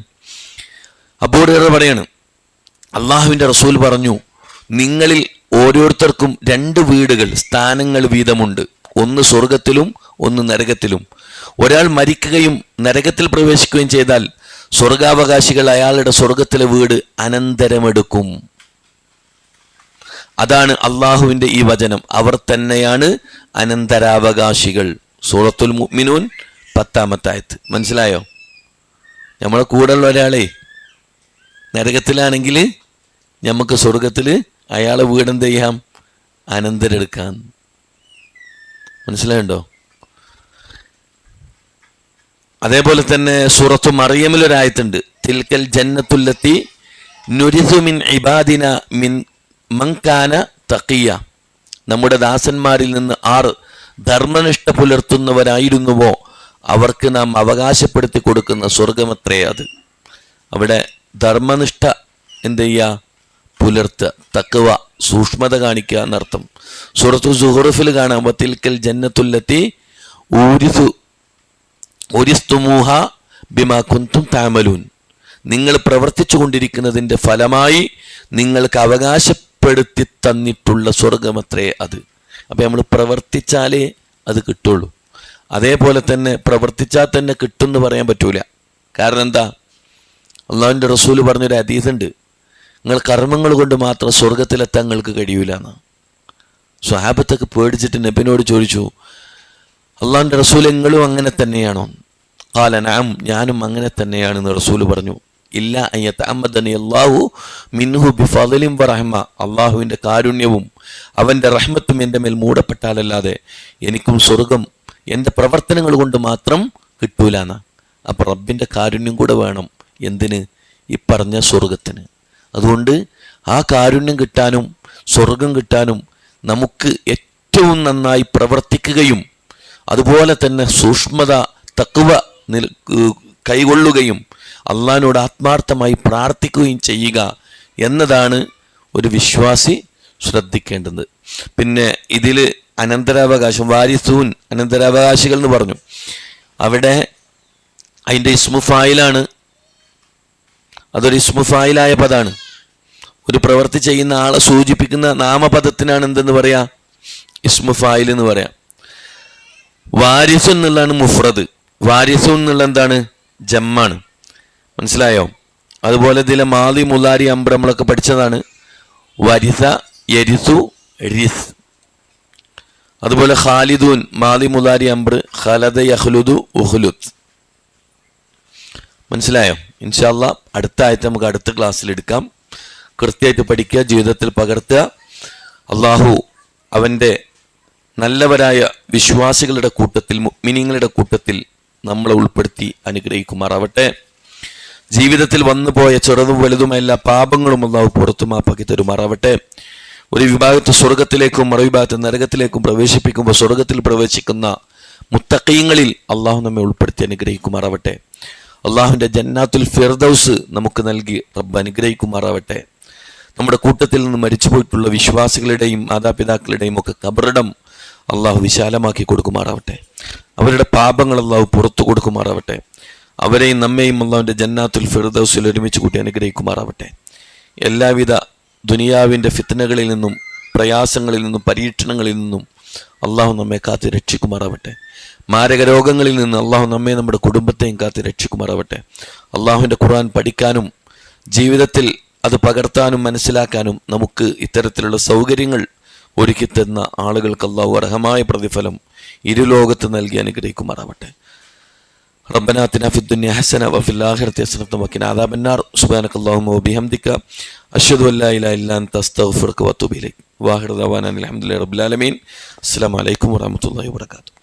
Speaker 1: അബൂ ഹുറൈറ പറയാണ്, അള്ളാഹുവിൻ്റെ റസൂൽ പറഞ്ഞു, നിങ്ങളിൽ ഓരോരുത്തർക്കും 2 വീടുകൾ, സ്ഥാനങ്ങൾ വീതമുണ്ട്. ഒന്ന് സ്വർഗത്തിലും ഒന്ന് നരകത്തിലും. ഒരാൾ മരിക്കുകയും നരകത്തിൽ പ്രവേശിക്കുകയും ചെയ്താൽ സ്വർഗാവകാശികൾ അയാളുടെ സ്വർഗത്തിലെ വീട് അനന്തരമെടുക്കും. അതാണ് അള്ളാഹുവിൻ്റെ ഈ വചനം. അവർ തന്നെയാണ് അനന്തരാവകാശികൾ. സൂറത്തുൽ മുഅ്മിനൂൻ 10-ാമത്തെ ആയത്ത്. മനസ്സിലായോ? നമ്മളെ കൂടെയുള്ള ഒരാളെ നരകത്തിലാണെങ്കിൽ നമുക്ക് സ്വർഗത്തിൽ അയാളെ വീടെന്ത് ചെയ്യാം? അനന്തരെടുക്കാൻ. മനസ്സിലായുണ്ടോ? അതേപോലെ തന്നെ സൂറത്തു മറിയമിലൊരായത്തുണ്ട്, തിൽക്കൽ ജന്നത്തുല്ലത്തി നുരിസു മിൻ ഇബാദിന മിൻ മൻകാന തഖിയ. നമ്മുടെ ദാസന്മാരിൽ നിന്ന് 6 ധർമ്മനിഷ്ഠ പുലർത്തുന്നവരായിരുന്നുവോ അവർക്ക് നാം അവകാശപ്പെടുത്തി കൊടുക്കുന്ന സ്വർഗമത്രേ അത്. അവിടെ ധർമ്മനിഷ്ഠ എന്ത് ചെയ്യുക? പുലർത്തുക, തഖ്വ, സൂക്ഷ്മത കാണിക്കുക എന്നർത്ഥം. സൂറത്തു സുഹ്റുഫിൽ കാണാം, വതിൽക്കൽ ജന്നത്തുല്ലത്തി ഉരിസ്തുമൂഹ ബിമാ കുന്തും തഅമലൂൻ. നിങ്ങൾ പ്രവർത്തിച്ചു കൊണ്ടിരിക്കുന്നതിൻ്റെ ഫലമായി നിങ്ങൾക്ക് അവകാശപ്പെടുത്തി തന്നിട്ടുള്ള സ്വർഗമത്രേ അത്. അപ്പം നമ്മൾ പ്രവർത്തിച്ചാലേ അത് കിട്ടുള്ളൂ. അതേപോലെ തന്നെ പ്രവർത്തിച്ചാൽ തന്നെ കിട്ടും എന്ന് പറയാൻ പറ്റൂല. കാരണം എന്താ? അള്ളാഹുവിൻ്റെ റസൂല് പറഞ്ഞൊരു ഹദീസുണ്ട്, നിങ്ങൾ കർമ്മങ്ങൾ കൊണ്ട് മാത്രം സ്വർഗത്തിലെത്താൻ നിങ്ങൾക്ക് കഴിയൂല എന്ന്. സ്വഹാബത്തൊക്കെ പേടിച്ചിട്ട് നബിനോട് ചോദിച്ചു, അള്ളാഹുവിൻ്റെ റസൂൽ നിങ്ങളും അങ്ങനെ തന്നെയാണോ? ഖാല നഅം, ഞാനും അങ്ങനെ തന്നെയാണെന്ന് റസൂൽ പറഞ്ഞു. ഇല്ല അൻ യതഅമ്മദനി അല്ലാഹു മിൻഹു ബിഫളിൻ വറഹ്മ, അള്ളാഹുവിൻ്റെ കാരുണ്യവും അവൻ്റെ റഹ്മത്തും എൻ്റെ മേൽ മൂടപ്പെട്ടാലല്ലാതെ എനിക്കും സ്വർഗം എൻ്റെ പ്രവർത്തനങ്ങൾ കൊണ്ട് മാത്രം കിട്ടൂലെന്ന്. അപ്പം റബ്ബിൻ്റെ കാരുണ്യം കൂടെ വേണം. എന്തിന്? ഈ പറഞ്ഞ സ്വർഗത്തിന്. അതുകൊണ്ട് ആ കാരുണ്യം കിട്ടാനും സ്വർഗം കിട്ടാനും നമുക്ക് ഏറ്റവും നന്നായി പ്രവർത്തിക്കുകയും അതുപോലെ തന്നെ സൂക്ഷ്മത, തഖ്വ കൈകൊള്ളുകയും അള്ളാഹിനോട് ആത്മാർത്ഥമായി പ്രാർത്ഥിക്കുകയും ചെയ്യുക എന്നതാണ് ഒരു വിശ്വാസി ശ്രദ്ധിക്കേണ്ടത്. പിന്നെ ഇതിൽ അനന്തരാവകാശം, വാരിസൂൻ അനന്തരാവകാശികൾ എന്ന് പറഞ്ഞു. അവിടെ അതിൻ്റെ ഇസ്മുഫായിലാണ്, അതൊരു ഇസ്മുഫായിലായ പദമാണ്. ഒരു പ്രവൃത്തി ചെയ്യുന്ന ആളെ സൂചിപ്പിക്കുന്ന നാമപദത്തിനാണ് എന്തെന്ന് പറയാ, ഇസ്മുഫായിൽ എന്ന് പറയാം. വാരിസു എന്നുള്ളതാണ് മുഫ്രദ്, വാരിസു എന്നുള്ള എന്താണ്, ജമ്മാണ്. മനസ്സിലായോ? അതുപോലെ ഇതിലെ മാലി മുലാരി അംബ്ര നമ്മളൊക്കെ പഠിച്ചതാണ്. വരിസ, യരിസു, റിസ്. അതുപോലെ ഖാലിദൂൻ മാലി മുലാരി അംബ്ര, ഖലദ യഖ്ലുദു ഉഖ്ലുദ്. മനസ്സിലായോ? ഇൻഷാ അല്ലാഹ് അടുത്ത ആയത്ത് നമുക്ക് അടുത്ത ക്ലാസ്സിൽ എടുക്കാം. കൃത്യമായിട്ട് പഠിക്കുക, ജീവിതത്തിൽ പകർത്തുക. അള്ളാഹു അവൻ്റെ നല്ലവരായ വിശ്വാസികളുടെ കൂട്ടത്തിൽ, മുഅ്മിനീങ്ങളുടെ കൂട്ടത്തിൽ നമ്മളെ ഉൾപ്പെടുത്തി അനുഗ്രഹിക്കുമാറാവട്ടെ. ജീവിതത്തിൽ വന്നുപോയ ചെറുതും വലുതുമായ എല്ലാ പാപങ്ങളും അള്ളാഹു പുറത്തു മാപ്പാക്കി തരുമാറാവട്ടെ. ഒരു വിഭാഗത്ത് സ്വർഗത്തിലേക്കും മറുവിഭാഗത്ത് നരകത്തിലേക്കും പ്രവേശിപ്പിക്കുമ്പോൾ സ്വർഗത്തിൽ പ്രവേശിക്കുന്ന മുത്തഖീങ്ങളിൽ അള്ളാഹു നമ്മെ ഉൾപ്പെടുത്തി അനുഗ്രഹിക്കുമാറാവട്ടെ. അള്ളാഹുവിൻ്റെ ജന്നാത്തുൽ ഫിർദൗസ് നമുക്ക് നൽകി റബ്ബ് അനുഗ്രഹിക്കുമാറാവട്ടെ. നമ്മുടെ കൂട്ടത്തിൽ നിന്ന് മരിച്ചുപോയിട്ടുള്ള വിശ്വാസികളുടെയും മാതാപിതാക്കളുടെയും ഒക്കെ ഖബറിടം അള്ളാഹു വിശാലമാക്കി കൊടുക്കുമാറാവട്ടെ. അവരുടെ പാപങ്ങൾ അള്ളാഹു പുറത്തു കൊടുക്കുമാറാവട്ടെ. അവരെയും നമ്മെയും അള്ളാഹുവിൻ്റെ ജന്നാത്തുൽ ഫിർദൗസിൽ ഒരുമിച്ച് കൂട്ടി അനുഗ്രഹിക്കുമാറാവട്ടെ. എല്ലാവിധ ദുനിയാവിൻ്റെ ഫിത്നകളിൽ നിന്നും പ്രയാസങ്ങളിൽ നിന്നും പരീക്ഷണങ്ങളിൽ നിന്നും അള്ളാഹു നമ്മെ കാത്ത് രക്ഷിക്കുമാറാവട്ടെ. മാരക രോഗങ്ങളിൽ നിന്ന് അള്ളാഹു നമ്മെ നമ്മുടെ കുടുംബത്തെയും കാത്ത് രക്ഷിക്കുമാറാവട്ടെ. അള്ളാഹുവിൻ്റെ ഖുർആൻ പഠിക്കാനും ജീവിതത്തിൽ അത് പകർത്താനും മനസ്സിലാക്കാനും നമുക്ക് ഇത്തരത്തിലുള്ള സൗകര്യങ്ങൾ ഒരുക്കി തന്ന ആളുകൾക്ക് അള്ളാഹു അർഹമായ പ്രതിഫലം ഇരുലോകത്ത് നൽകി അനുഗ്രഹിക്കുമാറാവട്ടെ. റബ്ബനാ ആതിനാ ഫിദ്ദുനിയ ഹസന വഫിൽ ആഖിറതി ഹസനത വഖിനാ അദാബന്നാർ. സുബ്ഹാനകല്ലാഹുമ്മ വബിഹംദിക അശ്ഹദു അല്ലാ ഇലാഹ ഇല്ലാ അൻത അസ്തഗ്ഫിറുക വഅതൂബു ഇലൈക്. വാഹിറു ദഅവാനാ അൽഹംദുലില്ലാഹി റബ്ബിൽ ആലമീൻ. അസ്സലാമു അലൈക്കും വറഹ്മത്തുള്ളാഹി വബറകാതുഹു.